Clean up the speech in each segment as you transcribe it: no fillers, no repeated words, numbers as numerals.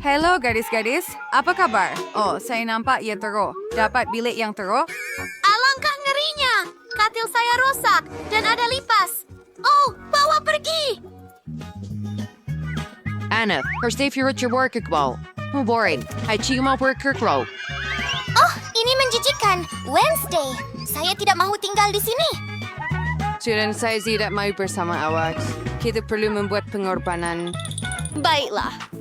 Hello gadis-gadis, apa kabar? Oh, saya nampak ia teruk. Dapat bilik yang teruk? Alangkah ngerinya. Katil saya rosak dan ada lipas. Oh, bawa pergi. Anna, first day for your work well. Boring. I cuma worker. Oh, ini menjijikan. Wednesday. Saya tidak mau tinggal di sini. Student saya tidak mau bersama awak. Kita perlu membuat pengorbanan. Baiklah.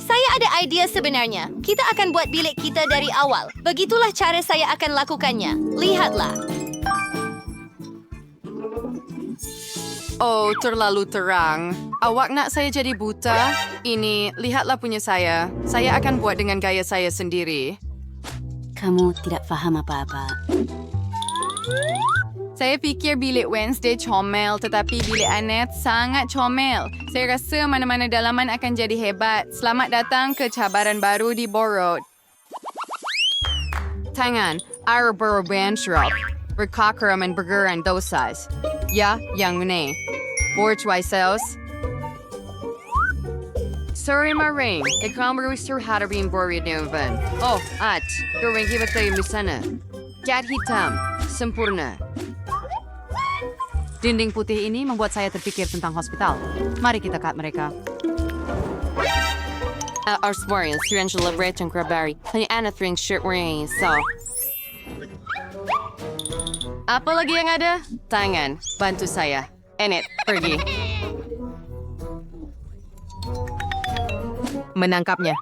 Saya ada idea sebenarnya. Kita akan buat bilik kita dari awal. Begitulah cara saya akan lakukannya. Lihatlah. Oh, terlalu terang. Awak nak saya jadi buta? Ini, lihatlah punya saya. Saya akan buat dengan gaya saya sendiri. Kamu tidak faham apa-apa. Saya fikir bilik Wednesday comel, tetapi bilik Annette sangat comel. Saya rasa mana-mana dalaman akan jadi hebat. Selamat datang ke cabaran baru di Borrowed. Tangan, Arbor Band Shop. Berkakaran bergeran dosas. Ya, yang ini. Borch Weisos. Sorry, Maring. Ikaw maruster harapin borid naman. Oh, at, gawin kita tayo misana. Cat hitam, sempurna. Dinding putih ini membuat saya terpikir tentang hospital. Mari kita cut mereka. Our Smorian, Sirangela Brett and Crabberry. Hanya Anna Thring shirt wearing, so. Apa lagi yang ada? Tangan, bantu saya. Enid, pergi. Menangkapnya.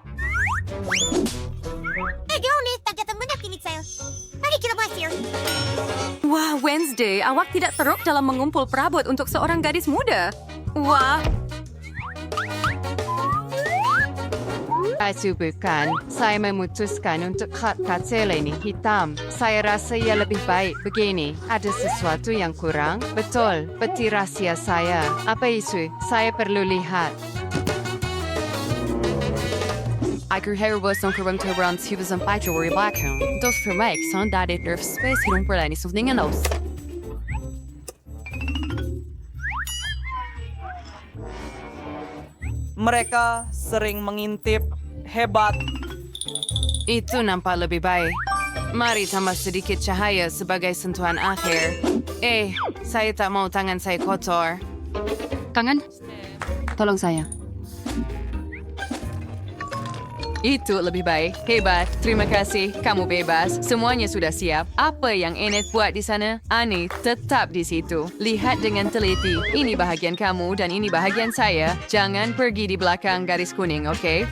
Wah, Wednesday, awak tidak teruk dalam mengumpul perabot untuk seorang gadis muda. Wah, Saya bukan. Saya memutuskan untuk cut katil ini hitam. Saya rasa ia lebih baik begini. Ada sesuatu yang kurang? Betul, peti rahsia saya. Apa itu? Saya perlu lihat. Agar herbos ng kurang terang tubos ang pajawari bakang. Dos for Mike, son daddy nerf space hirong perlani suvning anos. Mereka sering mengintip. Hebat. Itu nampak lebih baik. Mari tambah sedikit cahaya sebagai sentuhan akhir. Saya tak mau tangan saya kotor. Kangen? Tolong saya. Itu lebih baik. Hebat. Terima kasih. Kamu bebas. Semuanya sudah siap. Apa yang Enid buat di sana? Ani tetap di situ. Lihat dengan teliti. Ini bahagian kamu dan ini bahagian saya. Jangan pergi di belakang garis kuning, oke?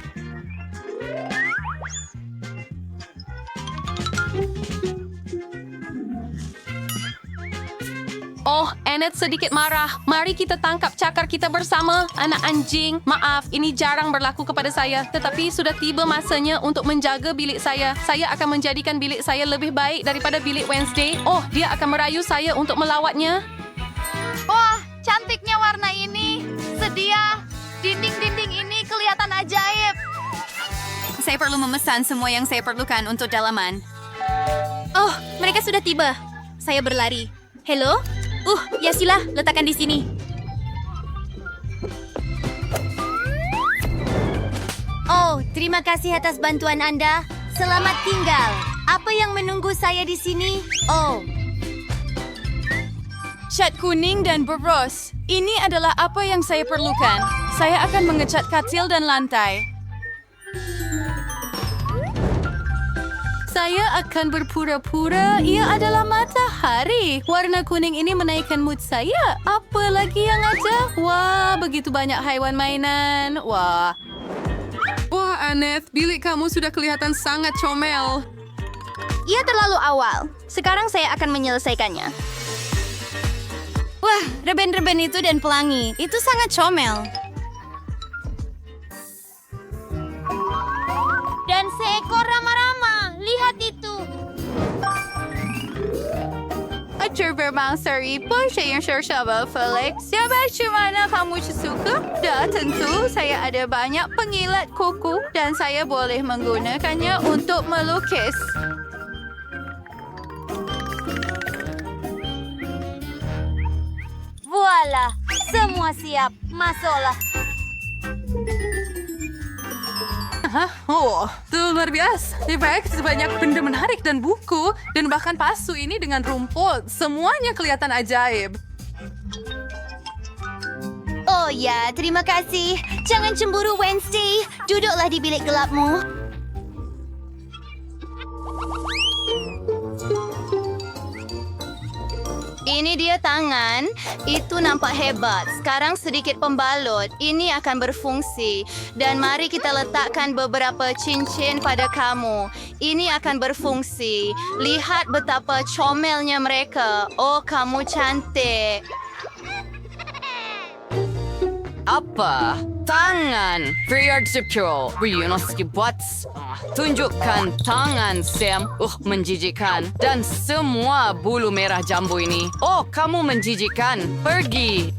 Oh, Annette sedikit marah. Mari kita tangkap cakar kita bersama. Anak anjing, maaf, ini jarang berlaku kepada saya. Tetapi sudah tiba masanya untuk menjaga bilik saya. Saya akan menjadikan bilik saya lebih baik daripada bilik Wednesday. Oh, dia akan merayu saya untuk melawatnya. Wah, cantiknya warna ini. Sedia. Dinding-dinding ini kelihatan ajaib. saya perlu memesan semua yang saya perlukan untuk dalaman. Oh, mereka sudah tiba. Saya berlari. Hello? Ya sila, letakkan di sini. Oh, terima kasih atas bantuan Anda. Selamat tinggal. Apa yang menunggu saya di sini? Oh, Cat kuning dan beros. Ini adalah apa yang saya perlukan. Saya akan mengecat katil dan lantai. Saya akan berpura-pura ia adalah matahari. Warna kuning ini menaikkan mood saya. Apa lagi yang ada? Wah, begitu banyak haiwan mainan. Wah, Annette, bilik kamu sudah kelihatan sangat comel. ia terlalu awal. Sekarang saya akan menyelesaikannya. Wah, reben-reben itu dan pelangi. Itu sangat comel. Dan seekor rama-rama. Lihat itu. Acar bermangsari po siya yung shorshaba, Felix. Siapa mana kamu suka? Dah tentu, saya ada banyak pengilat kuku dan saya boleh menggunakannya untuk melukis. Voila, semua siap. Masuklah. Itu luar biasa. Di bag banyak benda menarik dan buku. Dan bahkan pasu ini dengan rumput. Semuanya kelihatan ajaib. Oh ya, terima kasih. Jangan cemburu, Wednesday. Duduklah di bilik gelapmu. Ini dia tangan. Itu nampak hebat. Sekarang sedikit pembalut. Ini akan berfungsi. Dan mari kita letakkan beberapa cincin pada kamu. Ini akan berfungsi. Lihat betapa comelnya mereka. Oh, kamu cantik. Apa? Tangan. Prior Zipro. Rionoski Bots. Tunjukkan tangan, Sam. Menjijikkan. Dan semua bulu merah jambu ini. Oh, kamu menjijikkan. Pergi.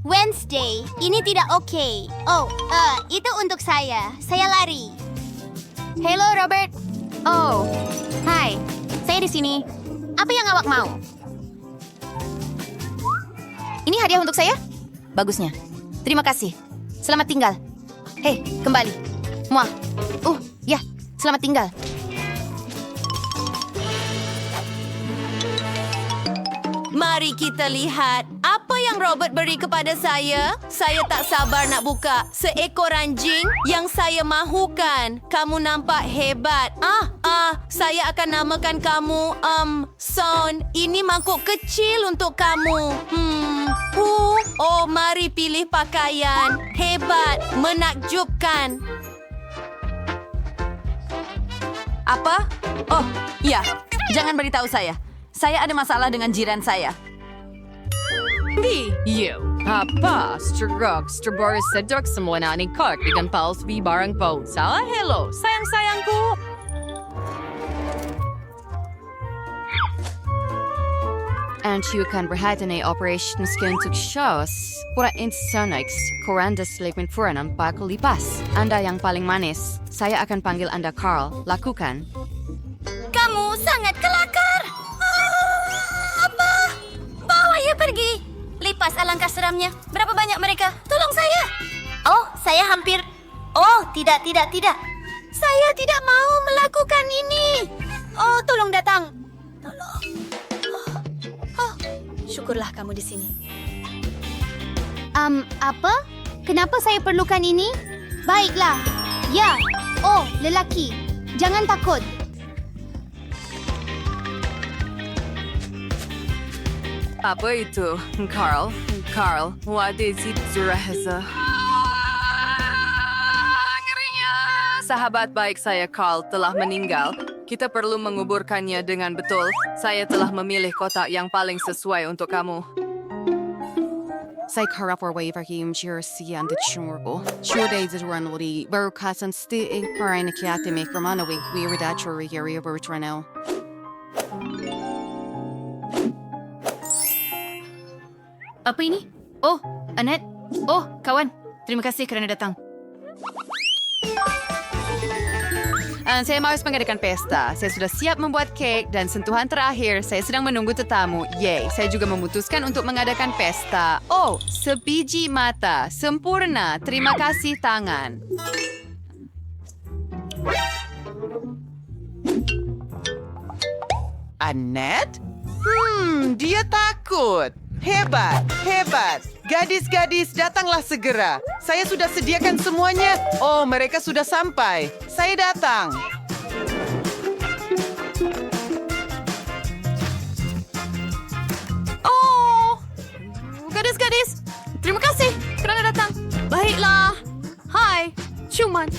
Wednesday, ini tidak oke. Oh, itu untuk saya. Saya lari. Hello, Robert. Oh, hai. Saya di sini. Apa yang awak mau? Ini hadiah untuk saya? Bagusnya. Terima kasih. Selamat tinggal. Hei, kembali. Muah. Ya. Selamat tinggal. Mari kita lihat apa yang Robert beri kepada saya. Saya tak sabar nak buka. Seekor anjing yang saya mahukan. Kamu nampak hebat. Saya akan namakan kamu, Son. Ini mangkuk kecil untuk kamu. Oh, mari pilih pakaian. Hebat, menakjubkan. Apa? Oh, ya. Jangan beritahu saya. Saya ada masalah dengan jiran saya. You. Apa? Strugok, Straboris sedok semua na nikot dengan pals bi barang po. Salah hello, sayang-sayangku. And you kan berhati na operation skin untuk shows. Pura insonix, korandas legmen pura ng pakulipas. Anda yang paling manis. Saya akan panggil Anda Carl. Lakukan. Kamu sangat kelakar. Apa? Bawa ia pergi. Lipas alangkah seramnya. Berapa banyak mereka? Tolong saya. Oh, saya hampir. Oh, tidak. Saya tidak mau melakukan ini. Oh, tolong datang. Tolong. Oh, syukurlah kamu di sini. Apa? Kenapa saya perlukan ini? Baiklah. Ya. Oh, lelaki. Jangan takut. Apa itu? Carl, what is it, Zurahza? Ngerinya. Sahabat baik saya Carl telah meninggal. Kita perlu menguburkannya dengan betul. Saya telah memilih kotak yang paling sesuai untuk kamu. Saya harap waiver him jersey and the churro. Sure days is run lori. Baru kasan stiing para nakiate make ramanawi. We redactori area bertrano. Apa ini? Oh, Annette. Oh, kawan. Terima kasih kerana datang. Saya mahu mengadakan pesta. Saya sudah siap membuat kek dan sentuhan terakhir, saya sedang menunggu tetamu. Yeay, saya juga memutuskan untuk mengadakan pesta. Oh, sebiji mata. Sempurna. Terima kasih tangan. Annette? Dia takut. Hebat. Gadis-gadis, datanglah segera. Saya sudah sediakan semuanya. Oh, mereka sudah sampai. Saya datang. Oh, gadis-gadis, terima kasih kerana datang. Baiklah. Hai, cuman.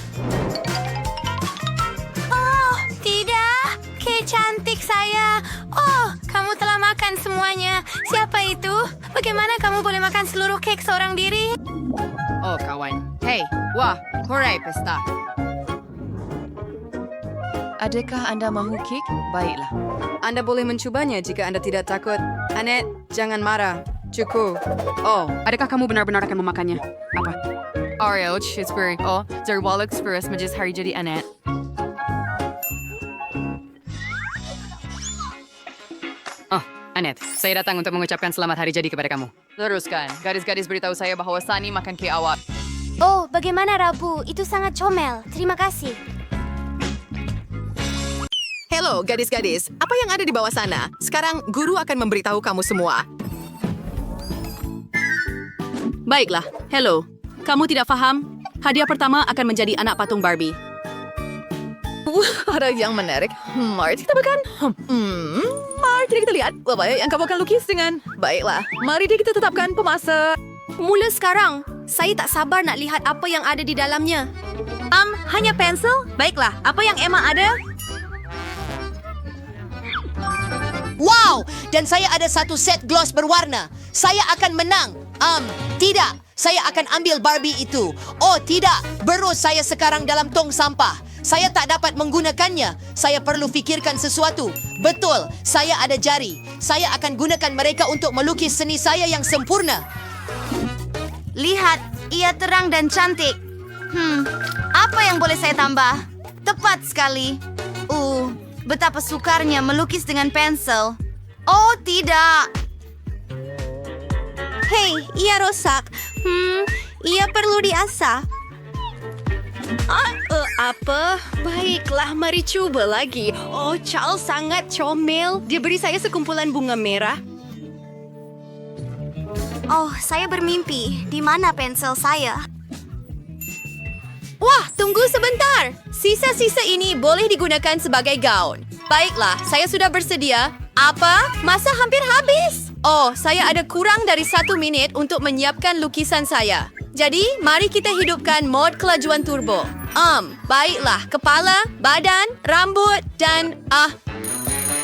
Oh, tidak. Kek cantik saya. Oh, kamu telah makan semuanya. Siapa itu? Bagaimana kamu boleh makan seluruh kek seorang diri? Oh, kawan. Hey, wah, hooray pesta. Adakah Anda mahu kek? Baiklah. Anda boleh mencobanya jika Anda tidak takut. Annette, jangan marah. Cukup. Oh, adakah kamu benar-benar akan memakannya? Apa? Oreo, cheeseburger. Oh, Zerwalek Spurs majlis hari jadi Annette. Annette, saya datang untuk mengucapkan selamat hari jadi kepada kamu. Teruskan. Gadis-gadis beritahu saya bahawa Sunny makan kek awak. Oh, bagaimana Rabu? Itu sangat comel. Terima kasih. Hello, gadis-gadis. Apa yang ada di bawah sana? Sekarang, guru akan memberitahu kamu semua. Baiklah, hello. Kamu tidak faham? Hadiah pertama akan menjadi anak patung Barbie. Ada yang menarik. Mari kita bukan. Mari kita lihat apa yang kamu akan lukis dengan. Baiklah, mari kita tetapkan pemasak. Mula sekarang, saya tak sabar nak lihat apa yang ada di dalamnya. Hanya pensel? Baiklah, apa yang Emma ada? Wow! Dan saya ada satu set gloss berwarna. Saya akan menang. Tidak. Saya akan ambil Barbie itu. Oh, tidak. Berus saya sekarang dalam tong sampah. Saya tak dapat menggunakannya. Saya perlu fikirkan sesuatu. Betul, saya ada jari. Saya akan gunakan mereka untuk melukis seni saya yang sempurna. Lihat, ia terang dan cantik. Apa yang boleh saya tambah? Tepat sekali. Betapa sukarnya melukis dengan pensel. Oh, tidak. Hei, ia rosak. Ia perlu diasah. Apa? Baiklah, mari cuba lagi. Oh, Charles sangat comel. Dia beri saya sekumpulan bunga merah. Oh, saya bermimpi. Di mana pensel saya? Wah, tunggu sebentar. Sisa-sisa ini boleh digunakan sebagai gaun. Baiklah, saya sudah bersedia. Apa? Masa hampir habis. Oh, saya ada kurang dari 1 minit untuk menyiapkan lukisan saya. Jadi, mari kita hidupkan mod kelajuan turbo. Baiklah. Kepala, badan, rambut, dan...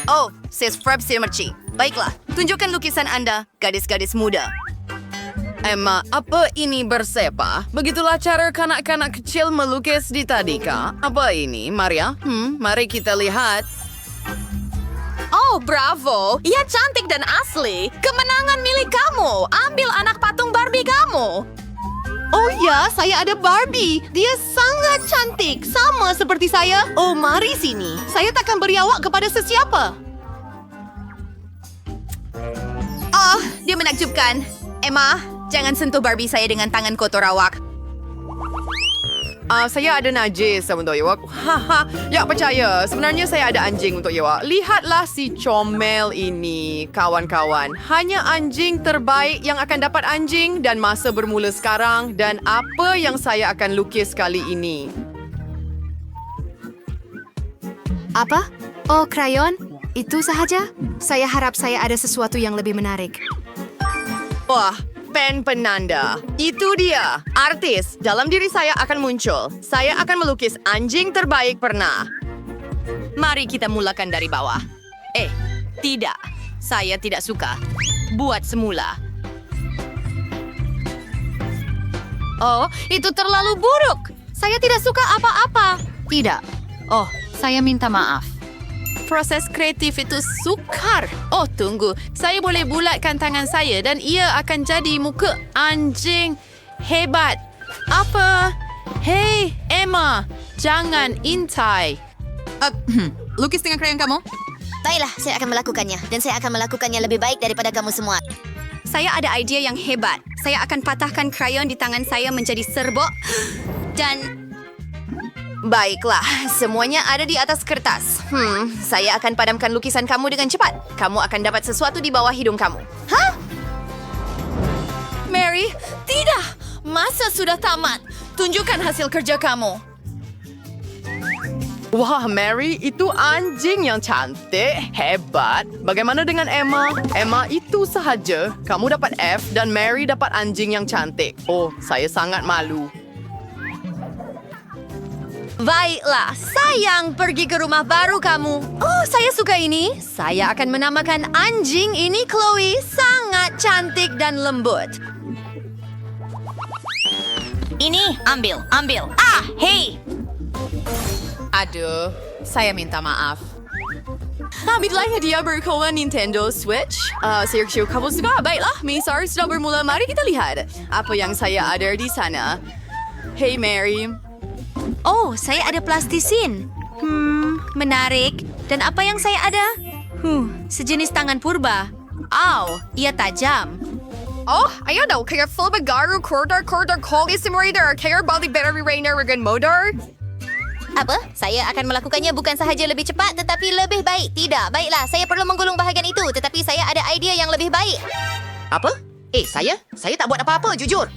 Oh, sis Frab Simerci. Baiklah, tunjukkan lukisan Anda, gadis-gadis muda. Emma, apa ini bersepa? Begitulah cara kanak-kanak kecil melukis di tadika. Apa ini, Maria? Mari kita lihat. Oh, bravo. Ia cantik dan asli. Kemenangan milik kamu. Ambil anak patung Barbie kamu. Oh ya, saya ada Barbie. Dia sangat cantik, sama seperti saya. Oh, mari sini. Saya takkan beri awak kepada sesiapa. Oh, dia menakjubkan. Emma, jangan sentuh Barbie saya dengan tangan kotor awak. Saya ada najis untuk awak. Ya, percaya. Sebenarnya saya ada anjing untuk awak. Lihatlah si comel ini, kawan-kawan. Hanya anjing terbaik yang akan dapat anjing dan masa bermula sekarang. Dan apa yang saya akan lukis kali ini? Apa? Oh, krayon? Itu sahaja? Saya harap saya ada sesuatu yang lebih menarik. Wah, pen penanda. Itu dia. Artis. Dalam diri saya akan muncul. Saya akan melukis anjing terbaik pernah. Mari kita mulakan dari bawah. Tidak. Saya tidak suka. Buat semula. Oh, itu terlalu buruk. Saya tidak suka apa-apa. Tidak. Oh, saya minta maaf. Proses kreatif itu sukar. Oh, tunggu. Saya boleh bulatkan tangan saya dan ia akan jadi muka anjing. Hebat. Apa? Hei, Emma. Jangan intai. Lukis dengan krayon kamu? Baiklah, saya akan melakukannya. Dan saya akan melakukannya lebih baik daripada kamu semua. Saya ada idea yang hebat. Saya akan patahkan krayon di tangan saya menjadi serbuk. Dan... Baiklah, semuanya ada di atas kertas. Saya akan padamkan lukisan kamu dengan cepat. Kamu akan dapat sesuatu di bawah hidung kamu. Mary, tidak. Masa sudah tamat. Tunjukkan hasil kerja kamu. Wah, Mary, itu anjing yang cantik. Hebat. Bagaimana dengan Emma? Emma, itu sahaja. Kamu dapat F dan Mary dapat anjing yang cantik. Oh, saya sangat malu. Baiklah, sayang pergi ke rumah baru kamu. Oh, saya suka ini. Saya akan menamakan anjing ini Chloe. Sangat cantik dan lembut. Ini, ambil. Hei! Aduh, saya minta maaf. Ambillah hadiah berkawan Nintendo Switch. Sergio, kamu suka? Baiklah, Misar sudah bermula. Mari kita lihat apa yang saya ada di sana. Hey, Mary. Oh, saya ada plastisin. Menarik. Dan apa yang saya ada? Sejenis tangan purba. Ia tajam. Oh, ayan daw. Kaya full bagaru, quarter, call simulator. Kaya balik battery rainer, regan motor. Apa? Saya akan melakukannya bukan sahaja lebih cepat tetapi lebih baik. Tidak, baiklah. Saya perlu menggulung bahagian itu. Tetapi saya ada idea yang lebih baik. Apa? Saya tak buat apa-apa, jujur.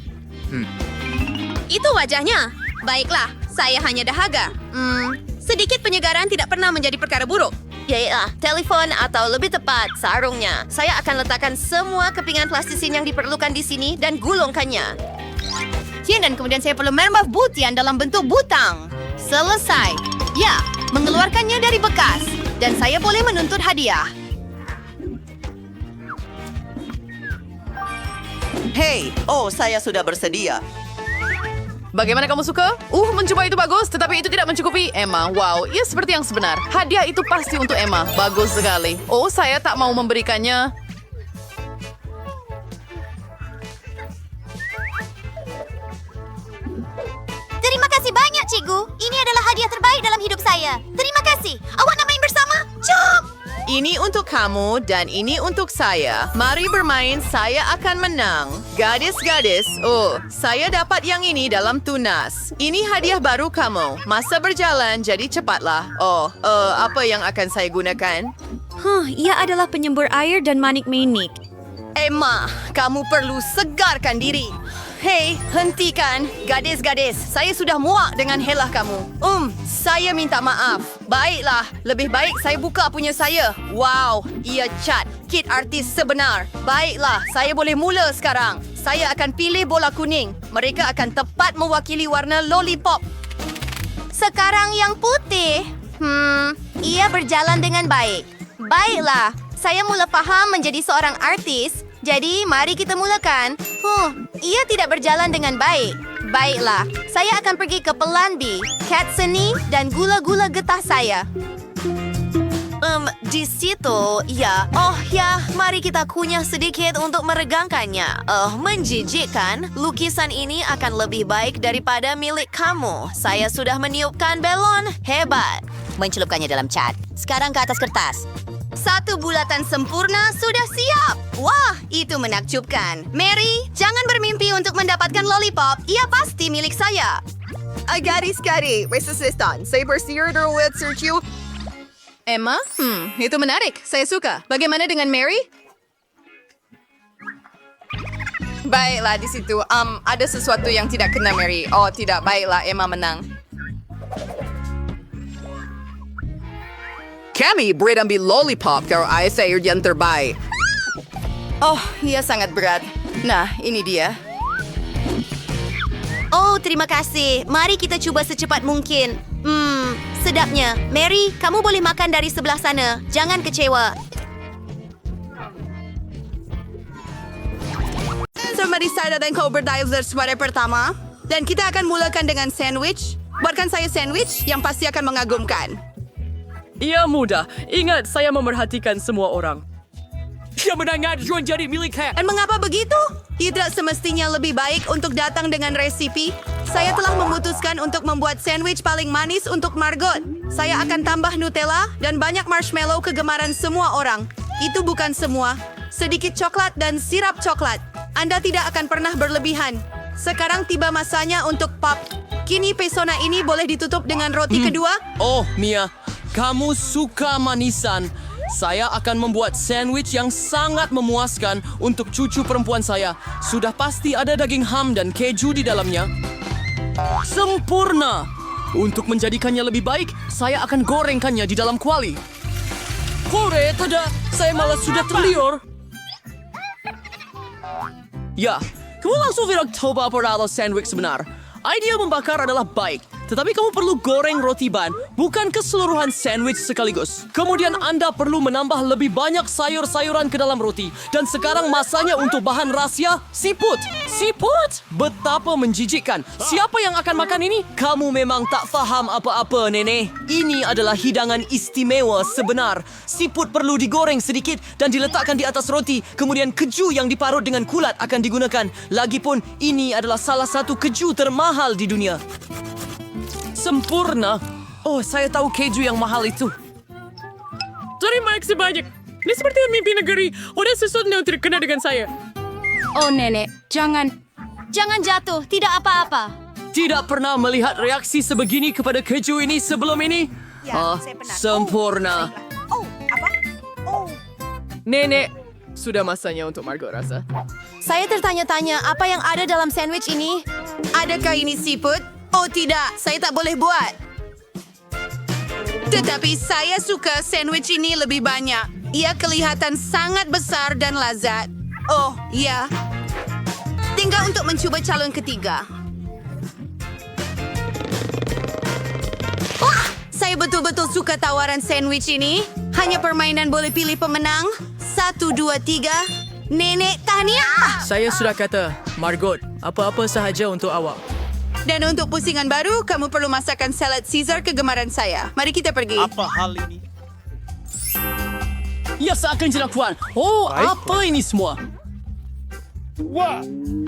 Itu wajahnya. Baiklah, saya hanya dahaga. Sedikit penyegaran tidak pernah menjadi perkara buruk. Ya, telefon atau lebih tepat, sarungnya. Saya akan letakkan semua kepingan plastisin yang diperlukan di sini dan gulungkannya. Dan kemudian saya perlu mermah butian dalam bentuk butang. Selesai. Ya, mengeluarkannya dari bekas. Dan saya boleh menuntut hadiah. Hey, saya sudah bersedia. Bagaimana kamu suka? Mencoba itu bagus, tetapi itu tidak mencukupi. Emma, wow, ia seperti yang sebenar. Hadiah itu pasti untuk Emma. Bagus sekali. Saya tak mau memberikannya. Terima kasih banyak, Cikgu. Ini adalah hadiah terbaik dalam hidup saya. Terima kasih. Awak nak main bersama? Jom! Ini untuk kamu dan ini untuk saya. Mari bermain, saya akan menang. Gadis-gadis, saya dapat yang ini dalam tunas. Ini hadiah baru kamu. Masa berjalan, jadi cepatlah. Apa yang akan saya gunakan? Ia adalah penyembur air dan manik-manik. Emma, kamu perlu segarkan diri. Hei, hentikan. Gadis-gadis, saya sudah muak dengan helah kamu. Saya minta maaf. Baiklah, lebih baik saya buka punya saya. Wow, ia cat. Kit artis sebenar. Baiklah, saya boleh mula sekarang. Saya akan pilih bola kuning. Mereka akan tepat mewakili warna lollipop. Sekarang yang putih. Ia berjalan dengan baik. Baiklah, saya mula faham menjadi seorang artis. Jadi, mari kita mulakan. Ia tidak berjalan dengan baik. Baiklah, saya akan pergi ke pelan B, cat seni, dan gula-gula getah saya. Di situ, ya. Mari kita kunyah sedikit untuk meregangkannya. Menjijikkan. Lukisan ini akan lebih baik daripada milik kamu. Saya sudah meniupkan belon. Hebat. Mencelupkannya dalam cat. Sekarang ke atas kertas. Satu bulatan sempurna sudah siap. Wah, itu menakjubkan. Mary, jangan bermimpi untuk mendapatkan lollipop. Ia pasti milik saya. Gadis-gadis, resistan. Saya bersiar dengan searchu. Emma? Itu menarik. Saya suka. Bagaimana dengan Mary? Baiklah, di situ. Ada sesuatu yang tidak kena Mary. Tidak. Baiklah, Emma menang. Kami ambil lollipop kalau saya yang terbaik. Ia sangat berat. Nah, ini dia. Terima kasih. Mari kita coba secepat mungkin. Sedapnya. Mary, kamu boleh makan dari sebelah sana. Jangan kecewa. Mari saya dan kau berdiver sebagai pertama. Dan kita akan mulakan dengan sandwich. Buatkan saya sandwich yang pasti akan mengagumkan. Ia mudah. Ingat, saya memerhatikan semua orang. Dia menangat John jadi milik Hat. Dan mengapa begitu? Ia tidak semestinya lebih baik untuk datang dengan resipi. Saya telah memutuskan untuk membuat sandwich paling manis untuk Margot. Saya akan tambah Nutella dan banyak marshmallow kegemaran semua orang. Itu bukan semua. Sedikit coklat dan sirap coklat. Anda tidak akan pernah berlebihan. Sekarang tiba masanya untuk pop. Kini pesona ini boleh ditutup dengan roti kedua. Mia, kamu suka manisan. Saya akan membuat sandwich yang sangat memuaskan untuk cucu perempuan saya. Sudah pasti ada daging ham dan keju di dalamnya. Sempurna! Untuk menjadikannya lebih baik, saya akan gorengkannya di dalam kuali. Kore, tidak. Saya malah sudah terliur. Ya, kamu langsung bilang coba peralo sandwich sebenar. Idea membakar adalah baik, tetapi kamu perlu goreng roti ban, bukan keseluruhan sandwich sekaligus. Kemudian Anda perlu menambah lebih banyak sayur-sayuran ke dalam roti. Dan sekarang masanya untuk bahan rahasia, siput. Siput? Betapa menjijikkan. Siapa yang akan makan ini? Kamu memang tak faham apa-apa, Nenek. Ini adalah hidangan istimewa sebenar. Siput perlu digoreng sedikit dan diletakkan di atas roti. Kemudian keju yang diparut dengan kulat akan digunakan. Lagipun, ini adalah salah satu keju termahal di dunia. Sempurna. Saya tahu keju yang mahal itu. Terima kasih banyak. Ini seperti mimpi negeri. Ada sesuatu yang terkena dengan saya. Oh, Nenek, jangan. Jangan jatuh, tidak apa-apa. Tidak pernah melihat reaksi sebegini kepada keju ini sebelum ini. Sempurna. Nenek, sudah masanya untuk Margot rasa. Saya tertanya-tanya apa yang ada dalam sandwich ini. Adakah ini seafood? Oh tidak, saya tak boleh buat. Tetapi saya suka sandwich ini lebih banyak. Ia kelihatan sangat besar dan lazat. Oh, ya. Tinggal untuk mencuba calon ketiga. Wah, saya betul-betul suka tawaran sandwich ini. Hanya permainan boleh pilih pemenang. 1, 2, 3. Nenek tahniah! Saya sudah kata, Margot, apa-apa sahaja untuk awak. Dan untuk pusingan baru, kamu perlu masakan salad Caesar kegemaran saya. Mari kita pergi. Apa hal ini? Ya, seakan jenakuan. Oh, apa ini semua?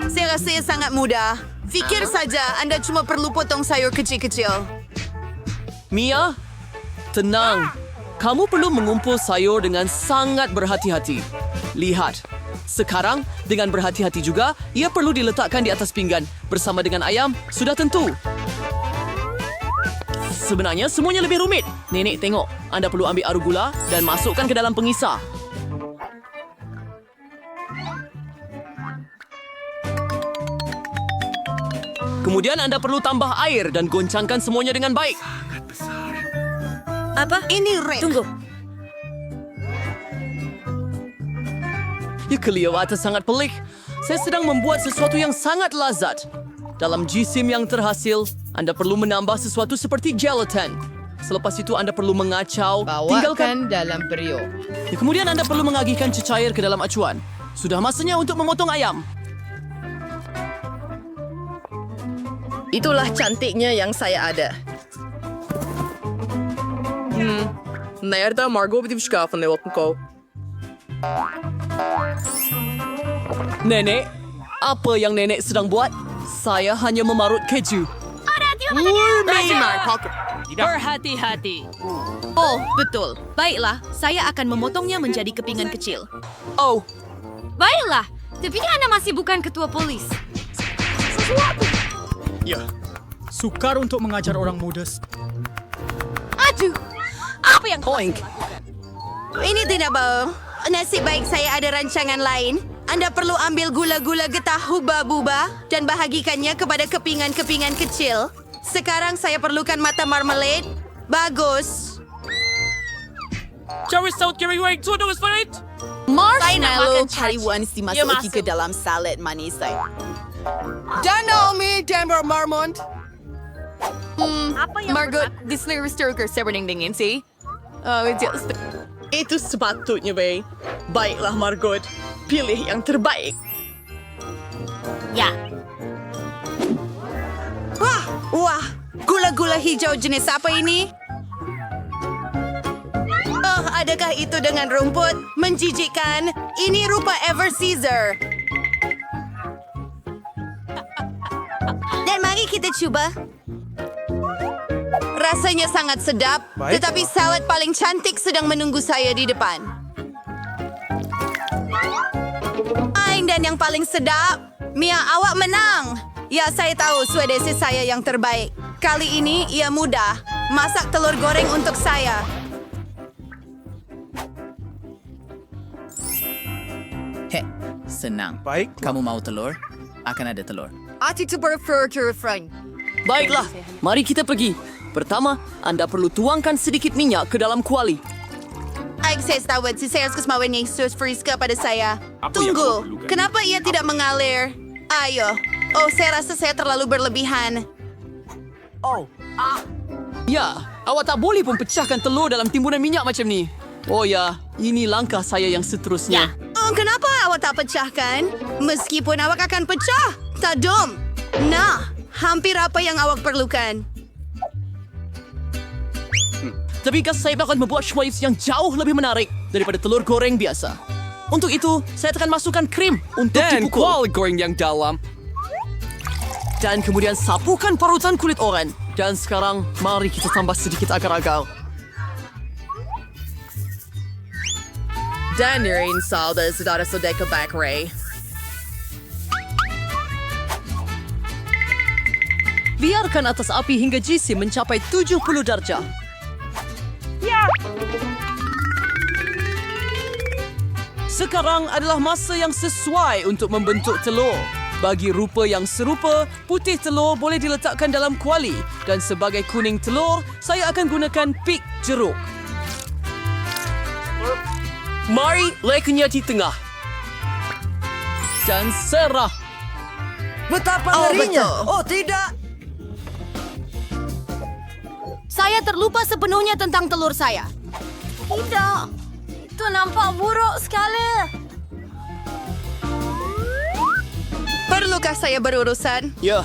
Saya rasa ia sangat mudah. Fikir saja, Anda cuma perlu potong sayur kecil-kecil. Mia, tenang. Kamu perlu mengumpul sayur dengan sangat berhati-hati. Lihat. Sekarang, dengan berhati-hati juga, ia perlu diletakkan di atas pinggan. Bersama dengan ayam, sudah tentu. Sebenarnya, semuanya lebih rumit. Nenek, tengok. Anda perlu ambil arugula dan masukkan ke dalam pengisar. Kemudian Anda perlu tambah air dan goncangkan semuanya dengan baik. Apa? Ini Rick. Tunggu. Ya, kelewatan sangat pelik. Saya sedang membuat sesuatu yang sangat lazat. Dalam jisim yang terhasil, Anda perlu menambah sesuatu seperti gelatin. Selepas itu Anda perlu mengacau, tinggalkan dalam periuk. Ya, kemudian Anda perlu mengagihkan cecair ke dalam acuan. Sudah masanya untuk memotong ayam. Itulah cantiknya yang saya ada. Nerede Margot bir skafın lewat kau? Nenek, apa yang nenek sedang buat? Saya hanya memarut keju. Berhati-hati. Oh, betul. Baiklah, saya akan memotongnya menjadi kepingan kecil. Oh, Baiklah, tapi Anda masih bukan ketua polis. Ya, sukar untuk mengajar orang muda. Aduh, apa yang... oink. Ini tidak bau. Nasib baik saya ada rancangan lain. Anda perlu ambil gula-gula getah huba-buba dan bahagikannya kepada kepingan-kepingan kecil. Sekarang saya perlukan mata marmalade. Bagus. Marshmallow Taiwan dimasuki ke dalam salad manis saya. Dan Naomi Denver Marmont. Margot, di selera stirker saya berding-dingin sih. Itu sepatutnya, Bay. Baiklah, Margot. Pilih yang terbaik. Ya. Wah, gula-gula hijau jenis apa ini? Oh, adakah itu dengan rumput? Menjijikkan. Ini rupa Ever Caesar. Dan mari kita coba. Rasanya sangat sedap, tetapi salad paling cantik sedang menunggu saya di depan. Dan yang paling sedap, Mia, awak menang. Ya, saya tahu Swedish saya yang terbaik. Kali ini ia mudah. Masak telur goreng untuk saya. Senang. Baik. Kamu mau telur? Akan ada telur. Baiklah, mari kita pergi. Pertama, Anda perlu tuangkan sedikit minyak ke dalam kuali. Saya tahu si saya harus kemarin Yesus Friska pada saya. Tunggu, kenapa ia tidak mengalir? Ayo. Oh, saya rasa saya terlalu berlebihan. Ya, awak tak boleh pun pecahkan telur dalam timbunan minyak macam ni. Oh ya, ini langkah saya yang seterusnya. Oh, kenapa awak tak pecahkan? Meskipun awak akan pecah. Tadum. Nah, hampir apa yang awak perlukan. Tapi saya akan membuat schweiz yang jauh lebih menarik daripada telur goreng biasa. Untuk itu, saya akan masukkan krim untuk dipukul. kuali goreng yang dalam. Dan kemudian sapukan parutan kulit oren. Dan sekarang, mari kita tambah sedikit agar-agar. Dan rin salda saudara sodeka back Ray. Biarkan atas api hingga GC mencapai 70 darjah. Sekarang adalah masa yang sesuai untuk membentuk telur. Bagi rupa yang serupa, putih telur boleh diletakkan dalam kuali dan sebagai kuning telur, saya akan gunakan pik jeruk. Mari lekunya di tengah. Dan serah. Betapa ngerinya. Oh, tidak. Saya terlupa sepenuhnya tentang telur saya. Tidak. Itu nampak buruk sekali. Perlukah saya berurusan? Ya,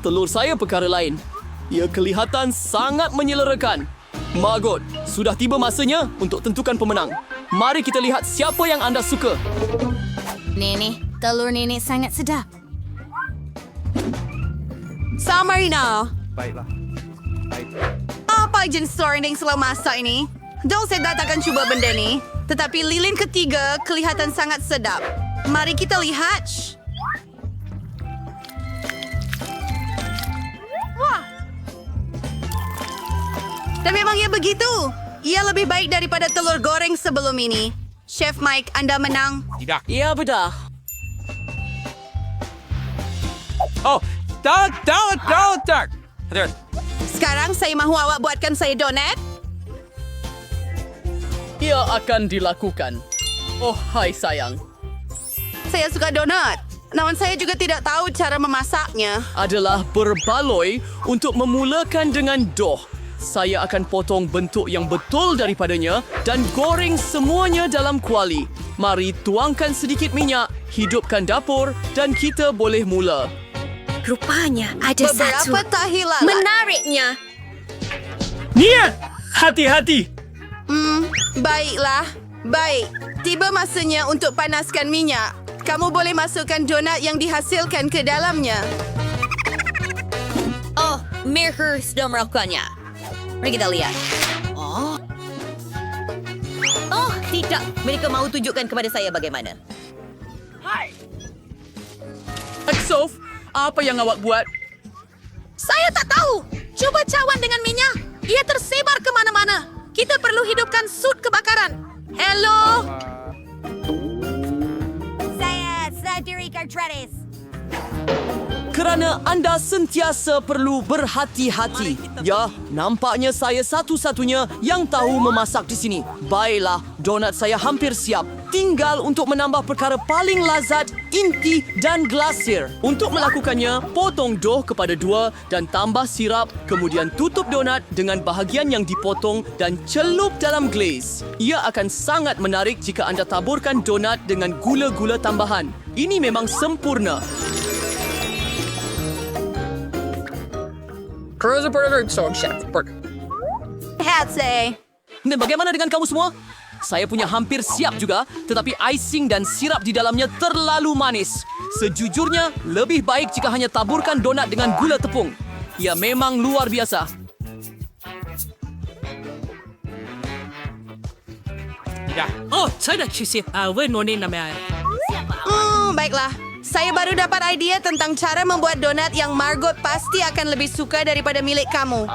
telur saya perkara lain. Ia kelihatan sangat menyelerakan. Margot, sudah tiba masanya untuk tentukan pemenang. Mari kita lihat siapa yang anda suka. Nenek, telur nenek sangat sedap. Samarina. Apa jenis slurring selama masa ini? Dong saya tak akan cuba benda ni. Tetapi lilin ketiga kelihatan sangat sedap. Mari kita lihat. Wah. Dan memang ia begitu. Ia lebih baik daripada telur goreng sebelum ini. Chef Mike, Anda menang. Ya, bedah. Oh, tak. Sekarang saya mahu awak buatkan saya donat. Ia akan dilakukan. Oh, hai sayang. Saya suka donat. Namun saya juga tidak tahu cara memasaknya. Adalah berbaloi untuk memulakan dengan dough. Saya akan potong bentuk yang betul daripadanya dan goreng semuanya dalam kuali. Mari tuangkan sedikit minyak, hidupkan dapur dan kita boleh mula. Rupanya ada Beberapa tahi lalat. menariknya. Niat! Hati-hati! Baiklah. Baik. Tiba masanya untuk panaskan minyak. Kamu boleh masukkan donat yang dihasilkan ke dalamnya. Oh, Mirker sudah melakukannya. Mari kita lihat. Oh, tidak. Mereka mahu tunjukkan kepada saya bagaimana. Sof, apa yang awak buat? Saya tak tahu. Cuba cawan dengan minyak. Ia tersebar ke mana-mana. Kita perlu hidupkan sud kebakaran. Hello. Saya Sadiri Cartredes. Kerana anda sentiasa perlu berhati-hati. Ya, nampaknya saya satu-satunya yang tahu memasak di sini. Baiklah, donat saya hampir siap. Tinggal untuk menambah perkara paling lazat, inti dan glasir. Untuk melakukannya, potong dough kepada 2 dan tambah sirap, kemudian tutup donat dengan bahagian yang dipotong dan celup dalam glaze. Ia akan sangat menarik jika anda taburkan donat dengan gula-gula tambahan. Ini memang sempurna. Dan bagaimana dengan kamu semua? Saya punya hampir siap juga, tetapi icing dan sirap di dalamnya terlalu manis. Sejujurnya, lebih baik jika hanya taburkan donat dengan gula tepung. Ia memang luar biasa. Baiklah. Saya baru dapat idea tentang cara membuat donat yang Margot pasti akan lebih suka daripada milik kamu.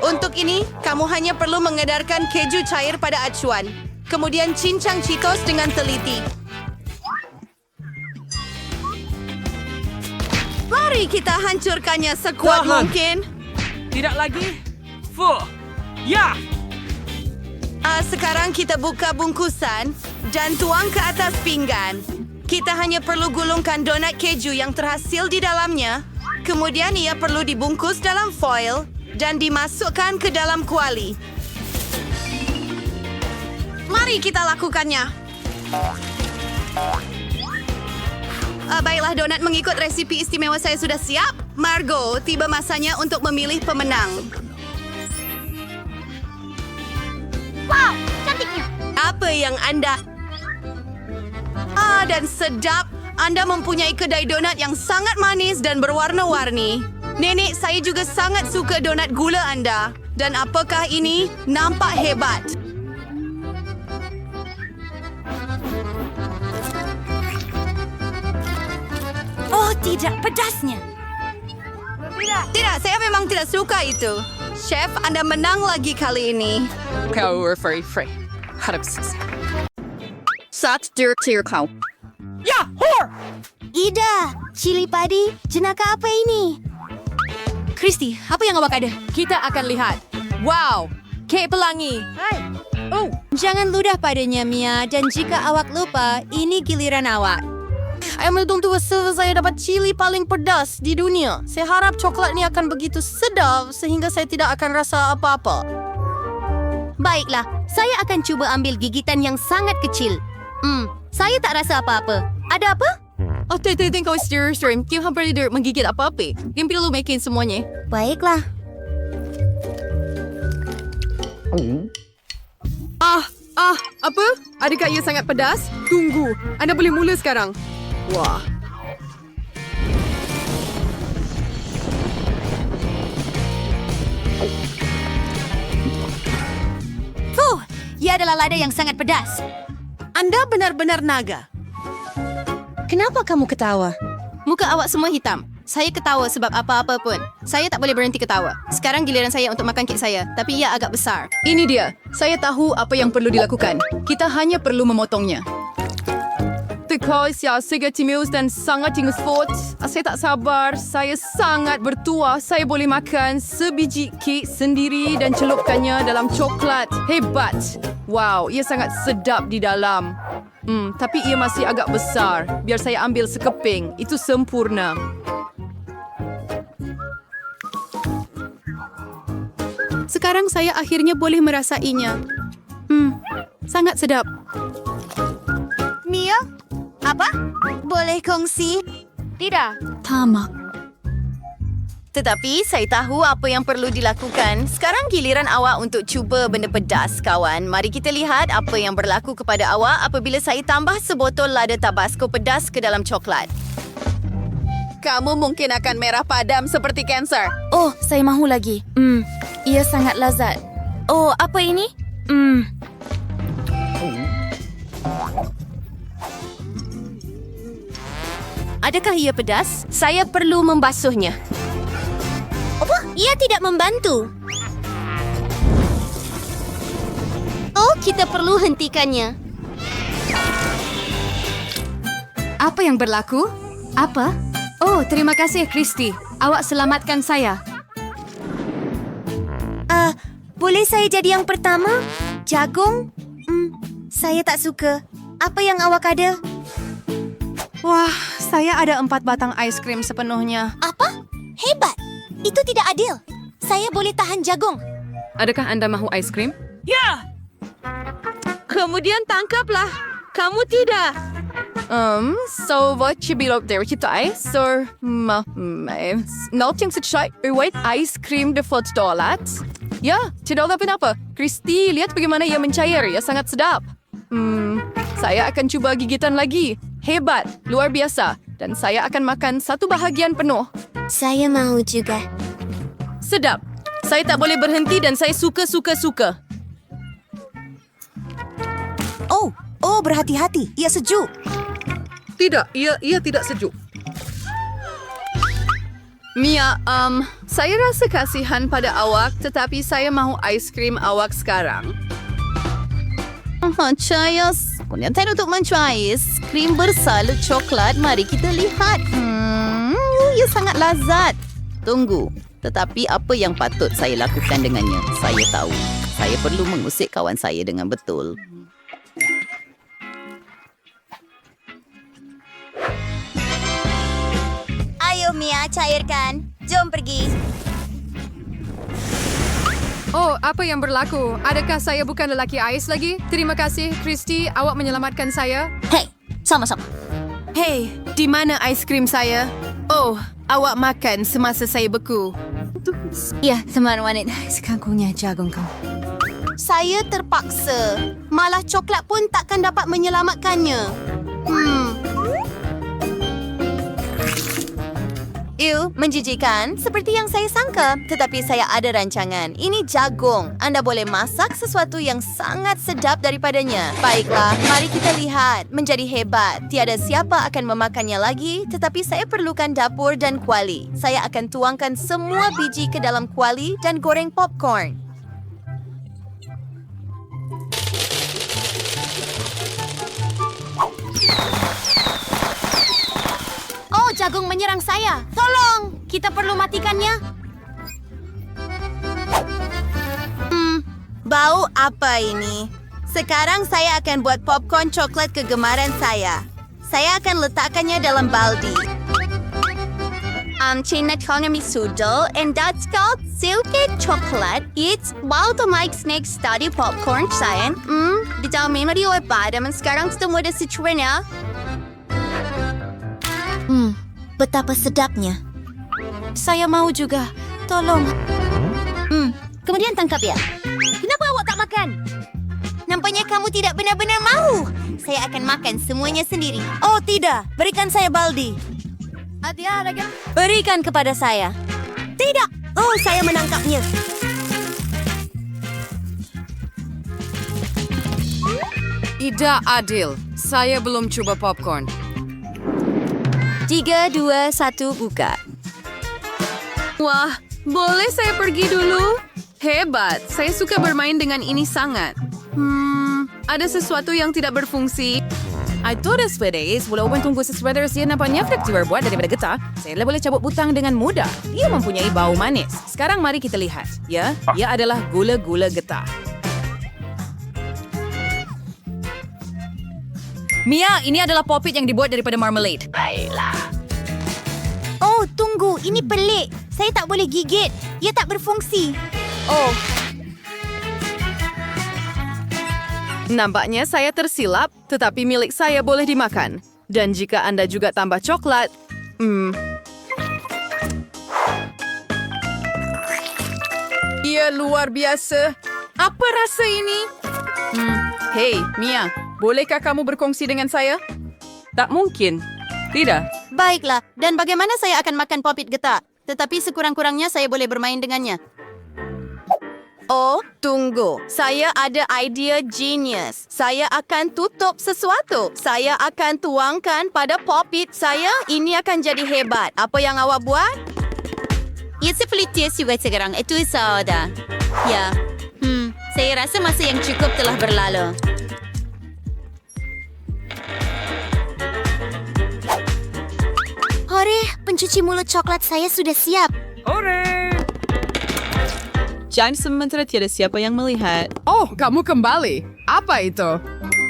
Untuk ini, kamu hanya perlu mengedarkan keju cair pada acuan. Kemudian cincang Cheetos dengan teliti. Mari kita hancurkannya sekuat mungkin. Tidak lagi? Ya! Sekarang kita buka bungkusan dan tuang ke atas pinggan. Kita hanya perlu gulungkan donat keju yang terhasil di dalamnya. Kemudian ia perlu dibungkus dalam foil dan dimasukkan ke dalam kuali. Mari kita lakukannya. Baiklah, donat mengikut resipi istimewa saya sudah siap. Margot, tiba masanya untuk memilih pemenang. Wow, cantiknya. Apa yang anda... dan sedap. Anda mempunyai kedai donat yang sangat manis dan berwarna-warni. Nenek, saya juga sangat suka donat gula anda. Dan apakah ini? Nampak hebat. Oh, tidak pedasnya. Tidak, saya memang tidak suka itu. Chef, Anda menang lagi kali ini. Kau free. Harap selesai. Sat dir kau. Ya, whore! Ida, cili padi, jenaka apa ini? Kristi, apa yang awak ada? Kita akan lihat. Wow, kek pelangi. Jangan ludah padanya, Mia. Dan jika awak lupa, ini giliran awak. Ayam tunggu saya dapat cili paling pedas di dunia. Saya harap coklat ini akan begitu sedap sehingga saya tidak akan rasa apa-apa. Baiklah, saya akan cuba ambil gigitan yang sangat kecil. Saya tak rasa apa-apa. Ada apa? Oh, tidak kau stream. Kau hampir tidak menggigit apa-apa. Kau perlu makin semuanya. Baiklah. Apa? Adakah ia sangat pedas? Tunggu, Anda boleh mula sekarang. Wah. Ia adalah lada yang sangat pedas. Anda benar-benar naga. Kenapa kamu ketawa? Muka awak semua hitam. Saya ketawa sebab apa-apa pun. Saya tak boleh berhenti ketawa. Sekarang giliran saya untuk makan kek saya, tapi ia agak besar. Ini dia. Saya tahu apa yang perlu dilakukan. Kita hanya perlu memotongnya. Because saya timus dan sangat ingus fort. Saya tak sabar. Saya sangat bertuah. Saya boleh makan sebiji kek sendiri dan celupkannya dalam coklat. Hebat. Wow, ia sangat sedap di dalam. Tapi ia masih agak besar. Biar saya ambil sekeping. Itu sempurna. Sekarang saya akhirnya boleh merasainya. Sangat sedap. Mia? Apa? Boleh kongsi? Tidak. Tamak. Tetapi saya tahu apa yang perlu dilakukan. Sekarang giliran awak untuk cuba benda pedas, kawan. Mari kita lihat apa yang berlaku kepada awak apabila saya tambah sebotol lada Tabasco pedas ke dalam coklat. Kamu mungkin akan merah padam seperti kanser. Oh, saya mahu lagi. Ia sangat lazat. Oh, apa ini? Adakah ia pedas? Saya perlu membasuhnya. Apa? Ia tidak membantu. Oh, kita perlu hentikannya. Apa yang berlaku? Apa? Oh, terima kasih, Kristi. Awak selamatkan saya. Boleh saya jadi yang pertama? Jagung? Saya tak suka. Apa yang awak ada? Wah, saya ada 4 batang ais krim sepenuhnya. Apa? Hebat. Itu tidak adil. Saya boleh tahan jagung. Adakah Anda mahu ais krim? Ya! Kemudian tangkaplah. Kamu tidak. So vad vill du hitta ice? Or någonting så white ice cream du fått dalat? Ya, tidak apa-apa. Kristi, lihat bagaimana ia mencair. Ia sangat sedap. Saya akan cuba gigitan lagi. Hebat, luar biasa. Dan saya akan makan 1 bahagian penuh. Saya mahu juga. Sedap. Saya tak boleh berhenti dan saya suka. Oh, berhati-hati. Ia sejuk. Tidak, ia tidak sejuk. Mia, saya rasa kasihan pada awak, tetapi saya mahu ais krim awak sekarang. Chayas. Kemudian saya untuk mencuai krim bersalut coklat. Mari kita lihat. Ia sangat lazat. Tunggu. Tetapi apa yang patut saya lakukan dengannya? Saya tahu. Saya perlu mengusik kawan saya dengan betul. Ayo, Mia, cairkan. Jom pergi. Oh, apa yang berlaku? Adakah saya bukan lelaki ais lagi? Terima kasih, Kristi. Awak menyelamatkan saya. Hei, sama-sama. Hei, di mana ais krim saya? Oh, awak makan semasa saya beku. Ya, teman wanita. Sekangkunya jagung kau. Saya terpaksa. Malah coklat pun takkan dapat menyelamatkannya. menjijikan seperti yang saya sangka. Tetapi saya ada rancangan. Ini jagung. Anda boleh masak sesuatu yang sangat sedap daripadanya. Baiklah, mari kita lihat. Menjadi hebat. Tiada siapa akan memakannya lagi, tetapi saya perlukan dapur dan kuali. Saya akan tuangkan semua biji ke dalam kuali dan goreng popcorn. Oh, jagung menyerang saya. Tolong, kita perlu matikannya. Bau apa ini? Sekarang saya akan buat popcorn coklat kegemaran saya. Saya akan letakkannya dalam baldi. Cina kami sudah, and that's called silky chocolate. It's wild to make snake study popcorn, sayang. Di dalam memory oleh badam, sekarang sudah mudah secuanya. Betapa sedapnya. Saya mau juga. Tolong. Kemudian tangkap ya. Kenapa awak tak makan? Nampaknya kamu tidak benar-benar mau. Saya akan makan semuanya sendiri. Oh tidak, berikan saya baldi. Berikan kepada saya. Tidak. Oh, saya menangkapnya. Tidak adil. Saya belum coba popcorn. 3, 2, 1, buka. Wah, boleh saya pergi dulu? Hebat, saya suka bermain dengan ini sangat. Ada sesuatu yang tidak berfungsi. I thought this is walaupun tunggu sesuatu dia nampaknya fleksibel buat daripada getah, saya boleh cabut butang dengan mudah. Ia mempunyai bau manis. Sekarang mari kita lihat. Ya, ia adalah gula-gula getah. Mia, ini adalah popit yang dibuat daripada marmalade. Oh, tunggu. Ini pelik. Saya tak boleh gigit. Ia tak berfungsi. Oh. Nampaknya saya tersilap, tetapi milik saya boleh dimakan. Dan jika Anda juga tambah coklat, Ia luar biasa. Apa rasa ini? Hei, Mia, bolehkah kamu berkongsi dengan saya? Tak mungkin. Tidak. Baiklah. Dan bagaimana saya akan makan popit getah? Tetapi sekurang-kurangnya saya boleh bermain dengannya. Oh, tunggu. Saya ada idea genius. Saya akan tutup sesuatu. Saya akan tuangkan pada popit saya. Ini akan jadi hebat. Apa yang awak buat? Ia seperti juga sekarang. Itu sudah. Ya. Saya rasa masa yang cukup telah berlalu. Hore, pencuci mulut coklat saya sudah siap. Jangan sementara tiada siapa yang melihat. Oh, kamu kembali. Apa itu?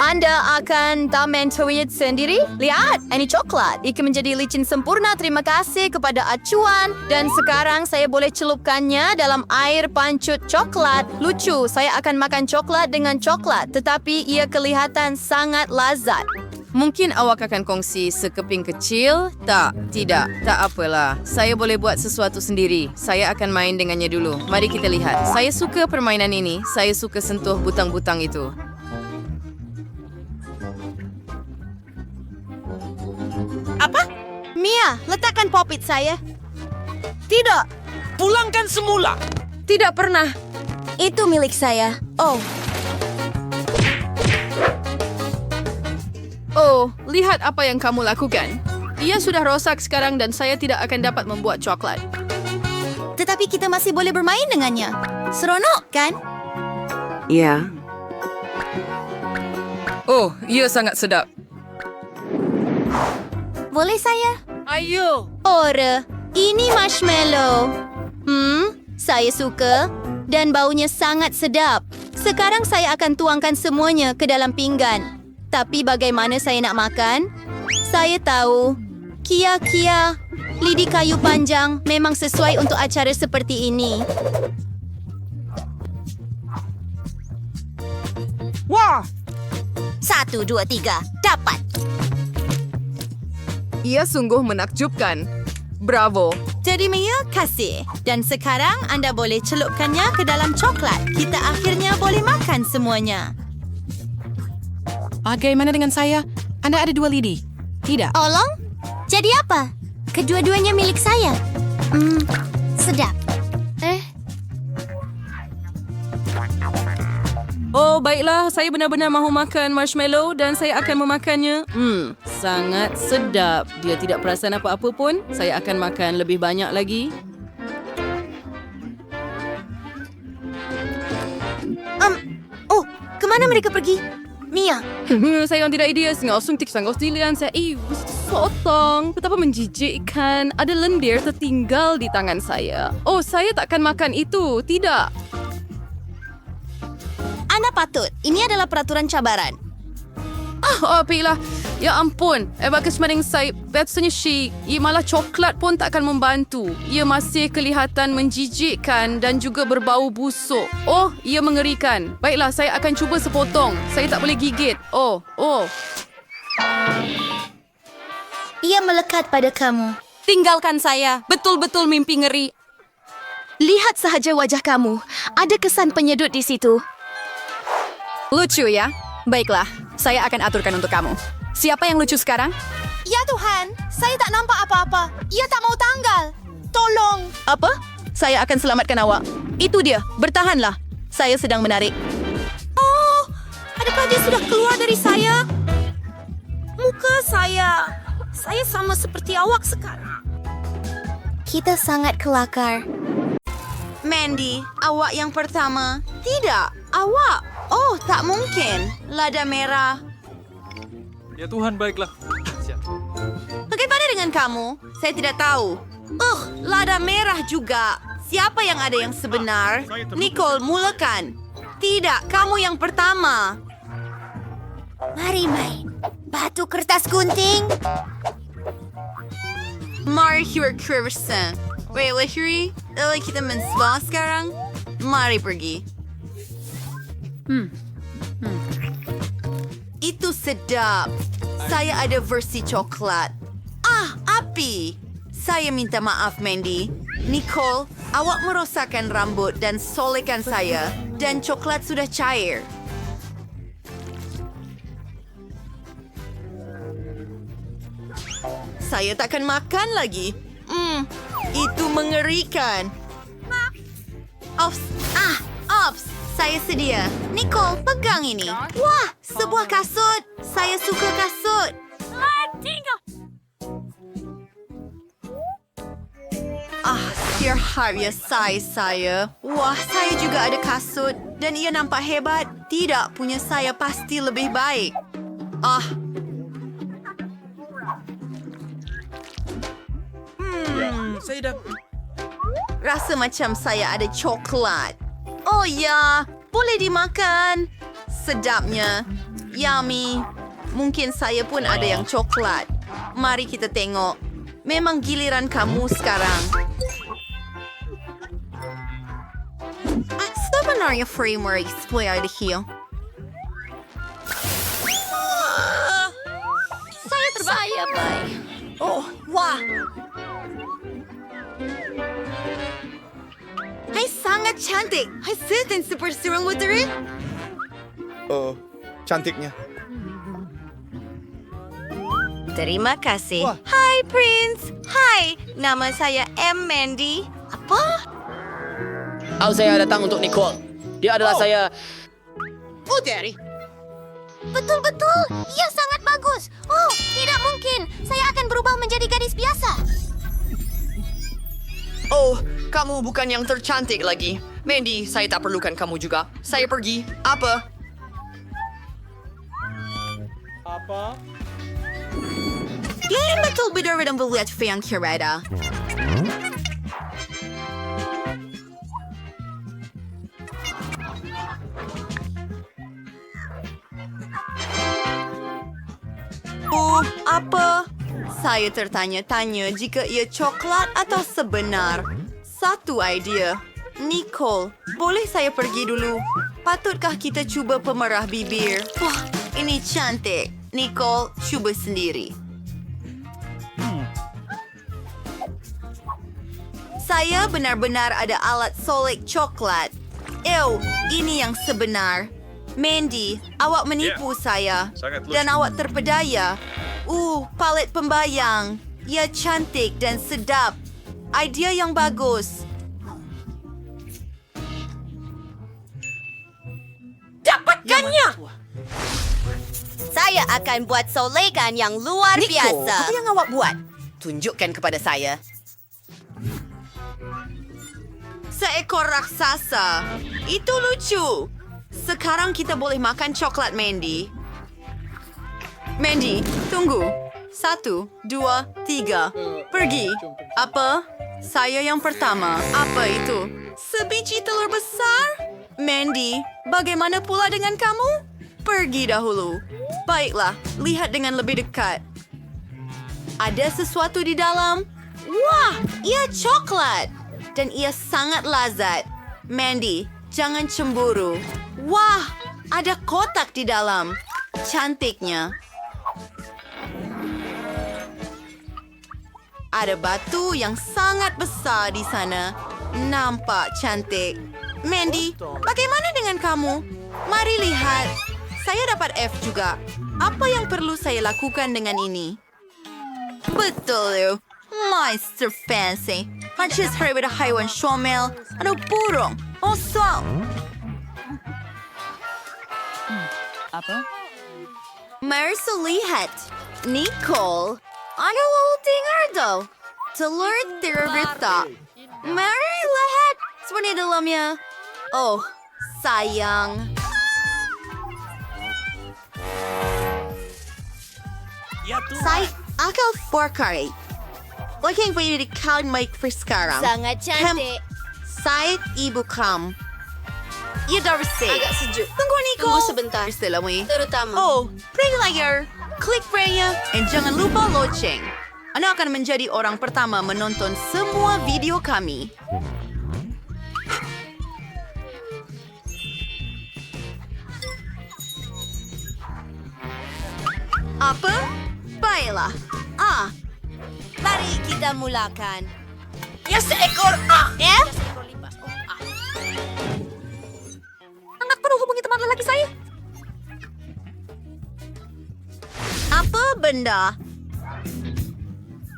Anda akan mentuit sendiri? Lihat, ini coklat. Ia menjadi licin sempurna. Terima kasih kepada acuan. Dan sekarang saya boleh celupkannya dalam air pancut coklat. Lucu, saya akan makan coklat dengan coklat. Tetapi ia kelihatan sangat lazat. Mungkin awak akan kongsi sekeping kecil? Tidak. Tak apalah. Saya boleh buat sesuatu sendiri. Saya akan main dengannya dulu. Mari kita lihat. Saya suka permainan ini. Saya suka sentuh butang-butang itu. Apa? Mia, letakkan popit saya. Tidak. Pulangkan semula. Tidak pernah. Itu milik saya. Oh, lihat apa yang kamu lakukan. Ia sudah rosak sekarang dan saya tidak akan dapat membuat coklat. Tetapi kita masih boleh bermain dengannya. Seronok, kan? Ya. Oh, ia sangat sedap. Boleh saya? Ayo. Ora, ini marshmallow. Saya suka dan baunya sangat sedap. Sekarang saya akan tuangkan semuanya ke dalam pinggan. Tapi bagaimana saya nak makan? Saya tahu. Kia-kia, lidi kayu panjang memang sesuai untuk acara seperti ini. Wah! 1, 2, 3, dapat. Ia sungguh menakjubkan. Bravo. Terima kasih. Dan sekarang anda boleh celupkannya ke dalam coklat. Kita akhirnya boleh makan semuanya. Bagaimana dengan saya? Anda ada 2 lidi. Tidak. Olong? Jadi apa? Kedua-duanya milik saya. Sedap. Oh, baiklah. Saya benar-benar mahu makan marshmallow dan saya akan memakannya. Sangat sedap. Dia tidak perasan apa-apa pun. Saya akan makan lebih banyak lagi. Oh, kemana mereka pergi? Mia. Saya orang tidak ideas. Ngosong tik sanggos dilian. Saya, sotong. Betapa menjijikkan. Ada lendir tertinggal di tangan saya. Oh, saya takkan makan itu. Tidak. Anda patut. Ini adalah peraturan cabaran. Pilih. Ya ampun. Bagus maning saya. Betulnya syik. Ia malah coklat pun takkan membantu. Ia masih kelihatan menjijikkan dan juga berbau busuk. Oh, ia mengerikan. Baiklah, saya akan cuba sepotong. Saya tak boleh gigit. Oh. Ia melekat pada kamu. Tinggalkan saya. Betul-betul mimpi ngeri. Lihat sahaja wajah kamu. Ada kesan penyedut di situ. Lucu ya? Baiklah, saya akan aturkan untuk kamu. Siapa yang lucu sekarang? Ya Tuhan, saya tak nampak apa-apa. Ia tak mau tanggal. Tolong. Apa? Saya akan selamatkan awak. Itu dia, bertahanlah. Saya sedang menarik. Oh, adakah dia sudah keluar dari saya? Muka saya sama seperti awak sekarang. Kita sangat kelakar. Mandy, awak yang pertama. Tidak, awak. Oh, tak mungkin. Lada merah. Ya Tuhan, baiklah. Bagaimana dengan kamu? Saya tidak tahu. Lada merah juga. Siapa yang ada yang sebenar? Nicole, mulakan. Tidak, kamu yang pertama. Mari main. Batu kertas gunting. Mari Kirsten. Lahiri, kita menspa sekarang. Mari pergi. Itu sedap. Saya ada versi coklat. Api. Saya minta maaf, Mandy. Nicole, awak merosakkan rambut dan solekan saya. Dan coklat sudah cair. Saya takkan makan lagi. Itu mengerikan. Ops. Saya sedia. Nicole, pegang ini. Wah, sebuah kasut. Saya suka kasut. Harga size saya. Wah, saya juga ada kasut. Dan ia nampak hebat. Tidak, punya saya pasti lebih baik. Saya dah... Rasa macam saya ada coklat. Oh ya, boleh dimakan. Sedapnya. Yummy. Mungkin saya pun ada yang coklat. Mari kita tengok. Memang giliran kamu sekarang. Sebenarnya framework supaya ada heel. Saya terbahaya, baik. Oh, wah. Hai, sangat cantik. Hai, Sultan super serang waterin. Cantiknya. Terima kasih. Wah. Hai, Prince. Hai, nama saya Mandy. Apa? Saya datang untuk Nicole. Dia adalah saya... Daddy. Betul-betul. Ia sangat bagus. Oh, tidak mungkin. Saya akan berubah menjadi gadis biasa. Oh, kamu bukan yang tercantik lagi. Mandy, saya tak perlukan kamu juga. Saya pergi. Apa? Dia betul benar-benar melihat yang kirada. Apa? Saya tertanya-tanya jika ia coklat atau sebenar. Satu idea. Nicole, boleh saya pergi dulu? Patutkah kita cuba pemerah bibir? Wah, ini cantik. Nicole, cuba sendiri. Saya benar-benar ada alat solek coklat. Ini yang sebenar. Mandy, awak menipu saya. Dan awak terpedaya. Palet pembayang. ia cantik dan sedap. Idea yang bagus. Dapatkannya! Saya akan buat solekan yang luar biasa. Apa yang awak buat? Tunjukkan kepada saya. Seekor raksasa. Itu lucu. Sekarang kita boleh makan coklat Mandy. Mandy, tunggu. 1, 2, 3. Pergi. Apa? Saya yang pertama. Apa itu? Sebiji telur besar? Mandy, bagaimana pula dengan kamu? Pergi dahulu. Baiklah, lihat dengan lebih dekat. Ada sesuatu di dalam? Wah, ia coklat. Dan ia sangat lazat. Mandy, jangan cemburu. Wah, ada kotak di dalam. Cantiknya. Ada batu yang sangat besar di sana. Nampak cantik. Mandy, bagaimana dengan kamu? Mari lihat. Saya dapat F juga. Apa yang perlu saya lakukan dengan ini? Betul. Mr. Fancy. Harus daripada haiwan syomel. Ada burung. Oh, so. Apa? Mari lihat. Nicole. Ada laluting ardo. Telur terberita. Mari lihat. Sebenarnya dalamnya. Oh, sayang. Saya akan forkari. Lagi yang punya di kawan mic for sekarang. Sangat cantik. Saya ibu kamu. Ia dah bersih. Agak sejuk. Tunggu, Nico. Tunggu sebentar. Istilah mo. Terutama. Oh, play layer. Klik play-nya. And jangan lupa loceng. Anda akan menjadi orang pertama menonton semua video kami. Apa? Baiklah. Mari kita mulakan. Ya seekor Ya? Anak perlu hubungi teman lelaki saya. Apa benda?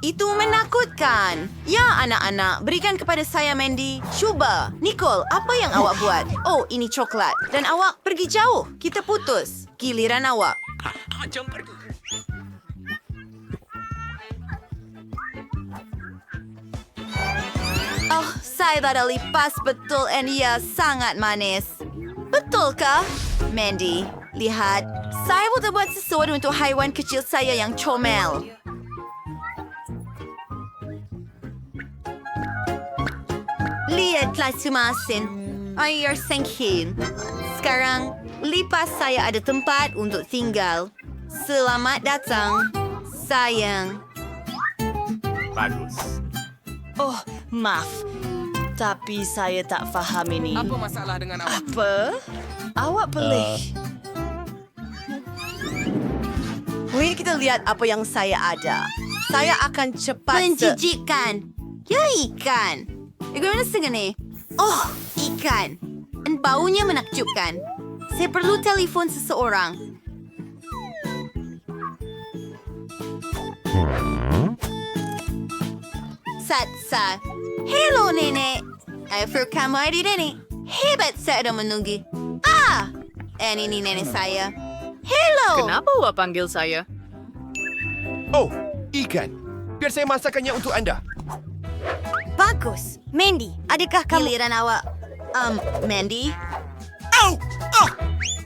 Itu menakutkan. Ya, anak-anak, berikan kepada saya, Mandy. Cuba. Nicole, apa yang awak buat? Oh, ini coklat. Dan awak pergi jauh. Kita putus. Giliran awak. Jom pergi. Oh, saya dah lipas betul dan ia sangat manis. Betulkah? Mandy, lihat. Saya butuh buat sesuatu untuk haiwan kecil saya yang comel. Lihatlah sumasin. Air senghin. Sekarang, lipas saya ada tempat untuk tinggal. Selamat datang, sayang. Bagus. Oh, maaf. Tapi saya tak faham ini. Apa masalah dengan awak? Apa? Awak pelih. Mari kita lihat apa yang saya ada. Saya akan cepat... Menjijikkan. Ya, ikan. Bagaimana segini? Oh, ikan. Dan baunya menakjubkan. Saya perlu telefon seseorang. Satsa. Hello, Nenek. After kamu ada Nenek. Hebat saya ada menunggu. Ini nenek saya. Hello. Kenapa awak panggil saya? Oh, ikan. Biar saya masakkannya untuk anda. Bagus. Mandy, adakah kamu... Giliran awak. Mandy? Au!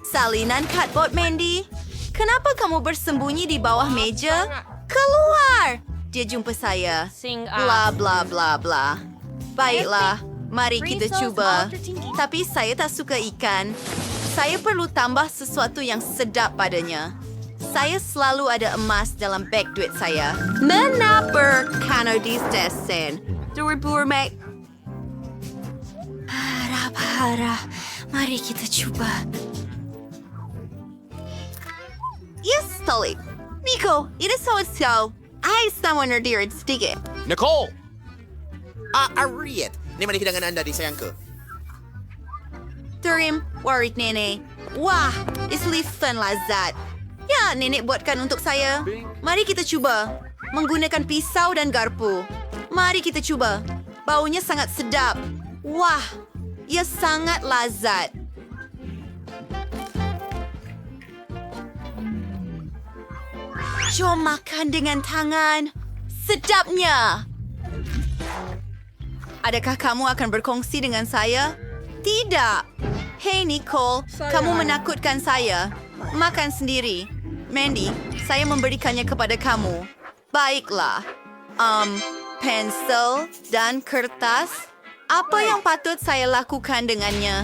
Salinan cardboard, Mandy. Kenapa kamu bersembunyi di bawah meja? Keluar! Dia jumpa saya. Bla bla bla bla. Baiklah, mari kita cuba. Tapi saya tak suka ikan. Saya perlu tambah sesuatu yang sedap padanya. Saya selalu ada emas dalam beg duit saya. Menapa kanodis desen? Duribur mek. Harap-harap. Mari kita coba. Yes, Tully. Nico, ini so-so. Ay, someone ordered sedikit. Nicole! Ariet. Ini mana hidangan anda disayangku? Turim, warit nenek. Wah, islifan lazat. Ya, nenek buatkan untuk saya. Mari kita cuba. menggunakan pisau dan garpu. Mari kita cuba. Baunya sangat sedap. Wah, ia sangat lazat. Jom makan dengan tangan. Sedapnya. Adakah kamu akan berkongsi dengan saya? Tidak. Hei Nicole, kamu menakutkan saya. Makan sendiri. Mandy, saya memberikannya kepada kamu. Baiklah. Pensel dan kertas. Apa yang patut saya lakukan dengannya?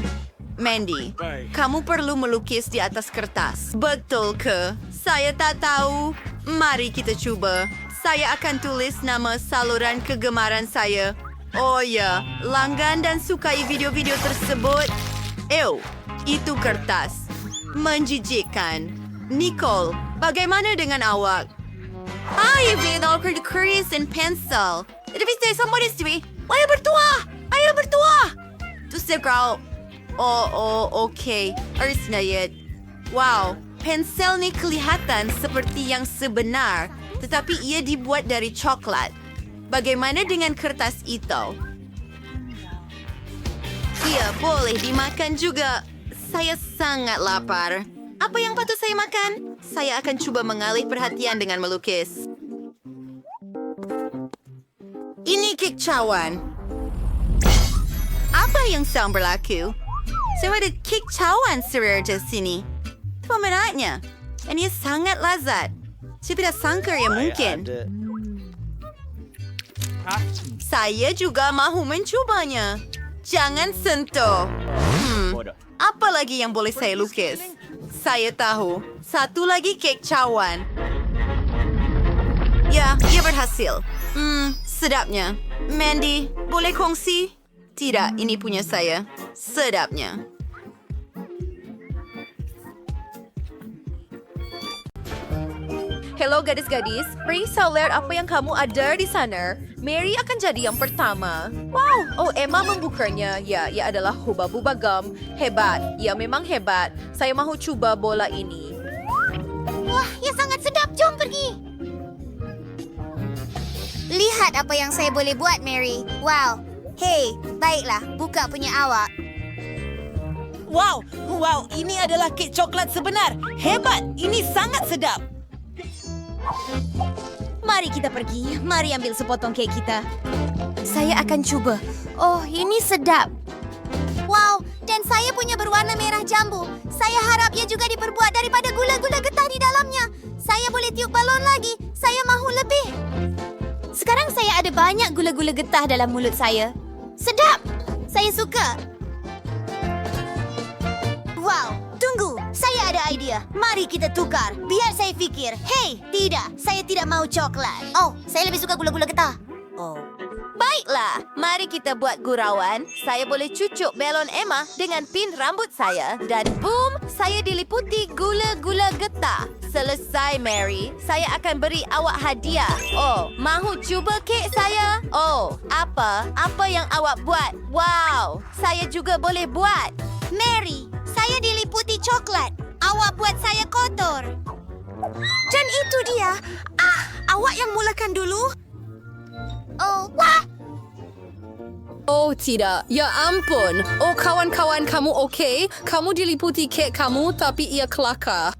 Mandy, kamu perlu melukis di atas kertas. Betul ke? Saya tak tahu. Mari kita cuba. Saya akan tulis nama saluran kegemaran saya. Oh ya, langgan dan sukai video-video tersebut. Ew, itu kertas. Menjijikkan. Nicole, bagaimana dengan awak? Ay, vinyl keris dan pensel. Tapi saya sama di sini. Ayah bertua! Ayah bertua! Tu segera. Oh, okay. Harusnya ya. Wow, pensel ni kelihatan seperti yang sebenar, tetapi ia dibuat dari coklat. Bagaimana dengan kertas itu? Ia boleh dimakan juga. Saya sangat lapar. Apa yang patut saya makan? Saya akan cuba mengalih perhatian dengan melukis. Ini kicauan. Apa yang sedang berlaku? Saya ada kicauan serar di sini. Pemenangnya. Dan ia sangat lazat. Saya tidak sangka ia mungkin. Saya juga mahu mencubanya. Jangan sentuh. Apa lagi yang boleh saya lukis? Saya tahu. Satu lagi kek cawan. Ya, ia berhasil. Sedapnya. Mandy, boleh kongsi? Tidak, ini punya saya. Sedapnya. Hello gadis-gadis, risau lihat apa yang kamu ada di sana. Mary akan jadi yang pertama. Wow, oh Emma membukanya. Ya, ia adalah Hubba-Bubba Gum. Hebat, ia memang hebat. Saya mahu cuba bola ini. Wah, ia sangat sedap. Jom pergi. Lihat apa yang saya boleh buat, Mary. Wow. Hei, baiklah, buka punya awak. Wow, ini adalah kek coklat sebenar. Hebat, ini sangat sedap. Mari kita pergi. Mari ambil sepotong kek kita. Saya akan cuba. Oh, ini sedap. Wow, dan saya punya berwarna merah jambu. Saya harap ia juga diperbuat daripada gula-gula getah di dalamnya. Saya boleh tiup balon lagi. Saya mahu lebih. Sekarang saya ada banyak gula-gula getah dalam mulut saya. Sedap! Saya suka. Wow, tunggu. Saya ada idea. Mari kita tukar. Biar saya fikir. Hei, tidak. Saya tidak mau coklat. Oh, saya lebih suka gula-gula getah. Oh. Baiklah, mari kita buat gurauan. Saya boleh cucuk belon Emma dengan pin rambut saya. Dan boom, saya diliputi gula-gula getah. Selesai, Mary. Saya akan beri awak hadiah. Oh, mahu cuba kek saya? Oh, apa? Apa yang awak buat? Wow, saya juga boleh buat. Mary, saya diliputi coklat. Awak buat saya kotor. Dan itu dia. Awak yang mulakan dulu. Oh, wah! Oh tidak, ya ampun. Oh kawan-kawan kamu okey? Kamu diliputi kek kamu tapi ia kelakar.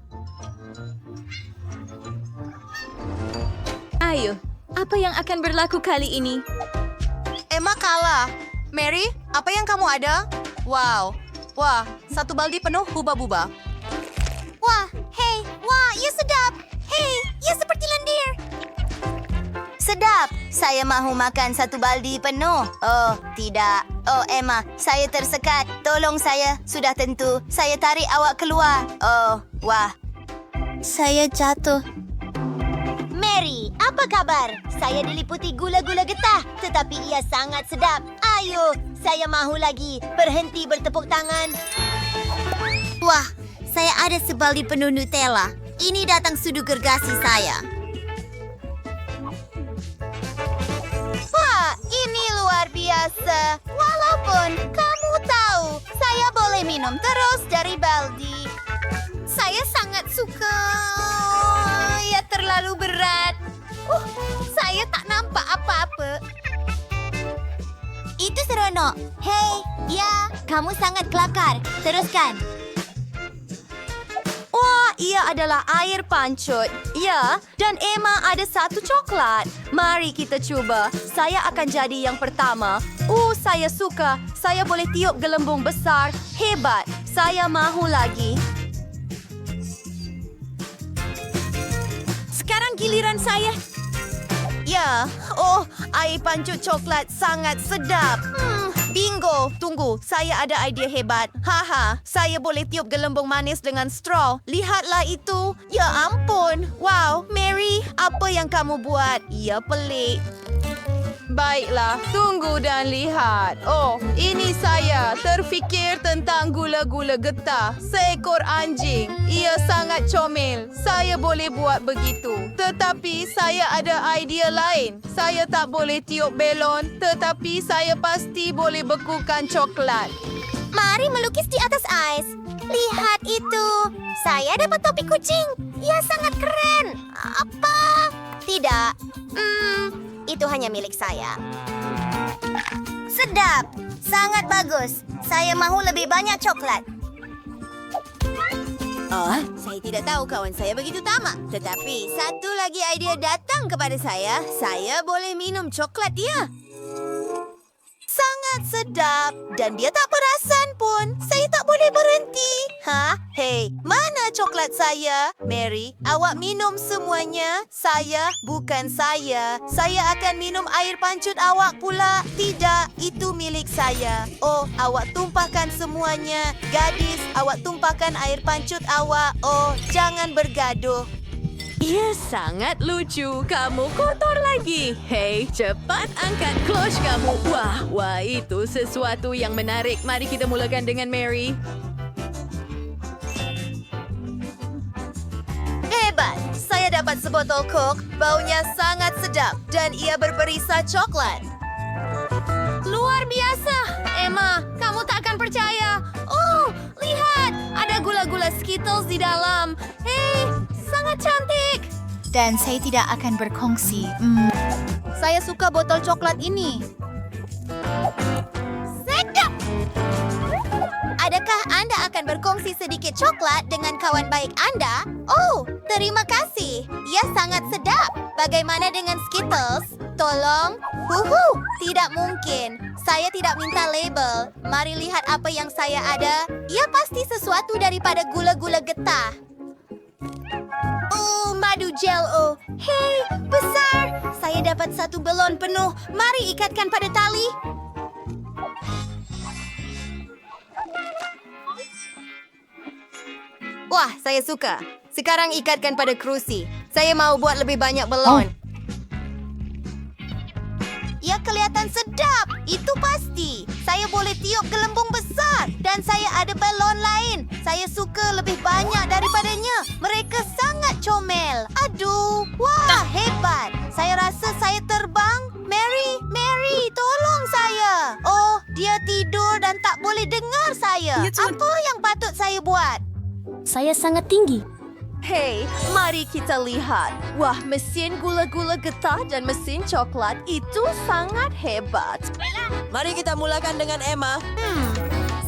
Ayo, apa yang akan berlaku kali ini? Emma kalah. Mary, apa yang kamu ada? Wow. Wah, satu baldi penuh Hubba-Bubba. Wah, hei, wah, ia sedap. Hei, ia seperti lendir. Sedap. Saya mahu makan satu baldi penuh. Oh, tidak. Oh, Emma, saya tersekat. Tolong saya. Sudah tentu. Saya tarik awak keluar. Oh, wah. Saya jatuh. Mary, apa kabar? Saya diliputi gula-gula getah, tetapi ia sangat sedap. Ayo, saya mahu lagi. Berhenti bertepuk tangan. Wah, saya ada sebaldi penuh Nutella. Ini datang sudu gergasi saya. Wah, ini luar biasa. Walaupun kamu tahu, saya boleh minum terus dari baldi. Saya sangat suka. Ya terlalu berat. Saya tak nampak apa-apa. Itu seronok. Hei, ya, kamu sangat kelakar. Teruskan. Wah, ia adalah air pancut. Ya, dan Emma ada satu coklat. Mari kita cuba. Saya akan jadi yang pertama. Saya suka. Saya boleh tiup gelembung besar. Hebat. Saya mahu lagi. Sekarang giliran saya. Ya, air pancut coklat sangat sedap. Bingo, tunggu, saya ada idea hebat. Haha, saya boleh tiup gelembung manis dengan straw. Lihatlah itu. Ya ampun. Wow, Mary, apa yang kamu buat? Ia pelik. Baiklah, tunggu dan lihat. Ini saya terfikir tentang gula-gula getah. Seekor anjing. Ia sangat comel. Saya boleh buat begitu. Tetapi saya ada idea lain. Saya tak boleh tiup belon, tetapi saya pasti boleh bekukan coklat. Mari melukis di atas ais. Lihat itu. Saya dapat topi kucing. Ia sangat keren. Apa? Tidak. Itu hanya milik saya. Sedap. Sangat bagus. Saya mahu lebih banyak coklat. Saya tidak tahu kawan saya begitu tamak. Tetapi satu lagi idea datang kepada saya. Saya boleh minum coklat dia. Sangat sedap. Dan dia tak perasan pun. Saya tak boleh berhenti. Hei, mana coklat saya? Mary, awak minum semuanya. Saya, bukan saya. Saya akan minum air pancut awak pula. Tidak, itu milik saya. Awak tumpahkan semuanya. Gadis, awak tumpahkan air pancut awak. Jangan bergaduh. Ia sangat lucu. Kamu kotor lagi. Hei, cepat angkat cloche kamu. Wah, itu sesuatu yang menarik. Mari kita mulakan dengan Mary. Hebat! Saya dapat sebotol Coke. Baunya sangat sedap. Dan ia berperisa coklat. Luar biasa. Emma, kamu tak akan percaya. Lihat. Ada gula-gula Skittles di dalam. Hei, sangat cantik. Dan saya tidak akan berkongsi. Saya suka botol coklat ini. Sedap. Adakah Anda akan berkongsi sedikit coklat dengan kawan baik Anda? Terima kasih. Ia sangat sedap. Bagaimana dengan Skittles? Tolong. Tidak mungkin. Saya tidak minta label. Mari lihat apa yang saya ada. Ia pasti sesuatu daripada gula-gula getah. Madu gel. Hei, besar. Saya dapat satu belon penuh. Mari ikatkan pada tali. Wah, saya suka. Sekarang ikatkan pada kerusi. Saya mau buat lebih banyak belon. Ia kelihatan sedap. Itu pasti. Saya boleh tiup gelembung besar. Dan saya ada balon lain. Saya suka lebih banyak daripadanya. Mereka sangat comel. Aduh, wah, hebat. Saya rasa saya terbang. Mary, tolong saya. Dia tidur dan tak boleh dengar saya. Apa yang patut saya buat? Saya sangat tinggi. Hei, mari kita lihat. Wah, mesin gula-gula getah dan mesin coklat itu sangat hebat. Mari kita mulakan dengan Emma.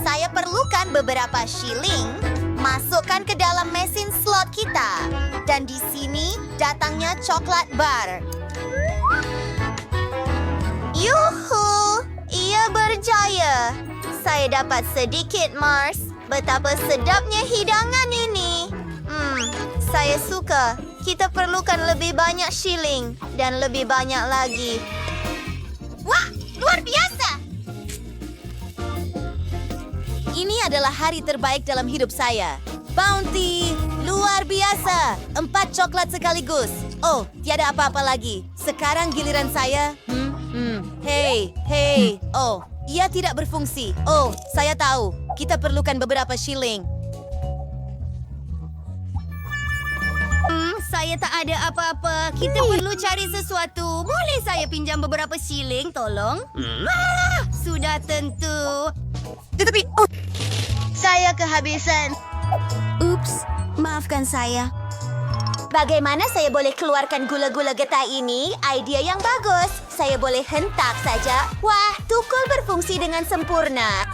Saya perlukan beberapa shilling. Masukkan ke dalam mesin slot kita. Dan di sini datangnya coklat bar. Yuhu! Ia berjaya. Saya dapat sedikit Mars. Betapa sedapnya hidangan ini. Saya suka. Kita perlukan lebih banyak shilling. Dan lebih banyak lagi. Wah, luar biasa! Ini adalah hari terbaik dalam hidup saya. Bounty! Luar biasa! 4 coklat sekaligus. Tiada apa-apa lagi. Sekarang giliran saya. Hei. Ia tidak berfungsi. Saya tahu. Kita perlukan beberapa shilling. Saya tak ada apa-apa. Kita perlu cari sesuatu. Boleh saya pinjam beberapa shilling, tolong? Sudah tentu. Tetapi, saya kehabisan. Ups, maafkan saya. Bagaimana saya boleh keluarkan gula-gula getah ini? Idea yang bagus. Saya boleh hentak saja. Wah, tukul berfungsi dengan sempurna.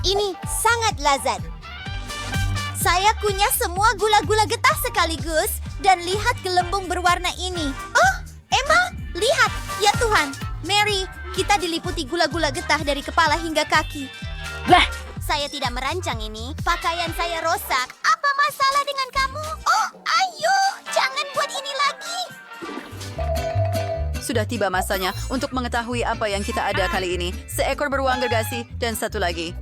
Ini sangat lazat. Saya kunyah semua gula-gula getah sekaligus dan lihat gelembung berwarna ini. Oh, Emma, lihat. Ya Tuhan. Mary, kita diliputi gula-gula getah dari kepala hingga kaki. Bah! Saya tidak merancang ini. Pakaian saya rosak. Apa masalah dengan kamu? Oh, ayo, jangan buat ini lagi. Sudah tiba masanya untuk mengetahui apa yang kita ada kali ini. Seekor beruang gergasi dan satu lagi.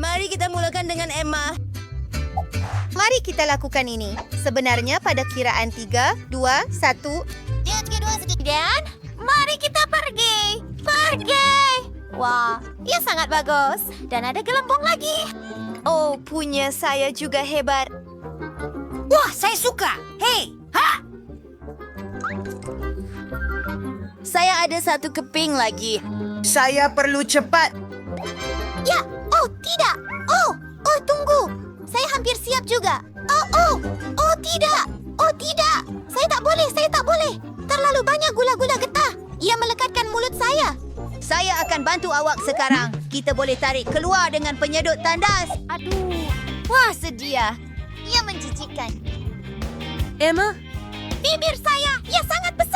Mari kita mulakan dengan Emma. Mari kita lakukan ini. Sebenarnya pada kiraan 3, 2, 1. Dan mari kita pergi. Pergi. Wah, ia sangat bagus. Dan ada gelembung lagi. Oh, punya saya juga hebat. Wah, saya suka. Hei, ha! Saya ada satu keping lagi. Saya perlu cepat. Ya, oh tidak. Oh, tunggu. Saya hampir siap juga. Oh tidak. Oh tidak. Saya tak boleh. Terlalu banyak gula-gula getah. Ia melekatkan mulut saya. Saya akan bantu awak sekarang. Kita boleh tarik keluar dengan penyedut tandas. Aduh. Wah, sedia. Ia menjijikkan. Emma, Bibir saya, ia sangat besar.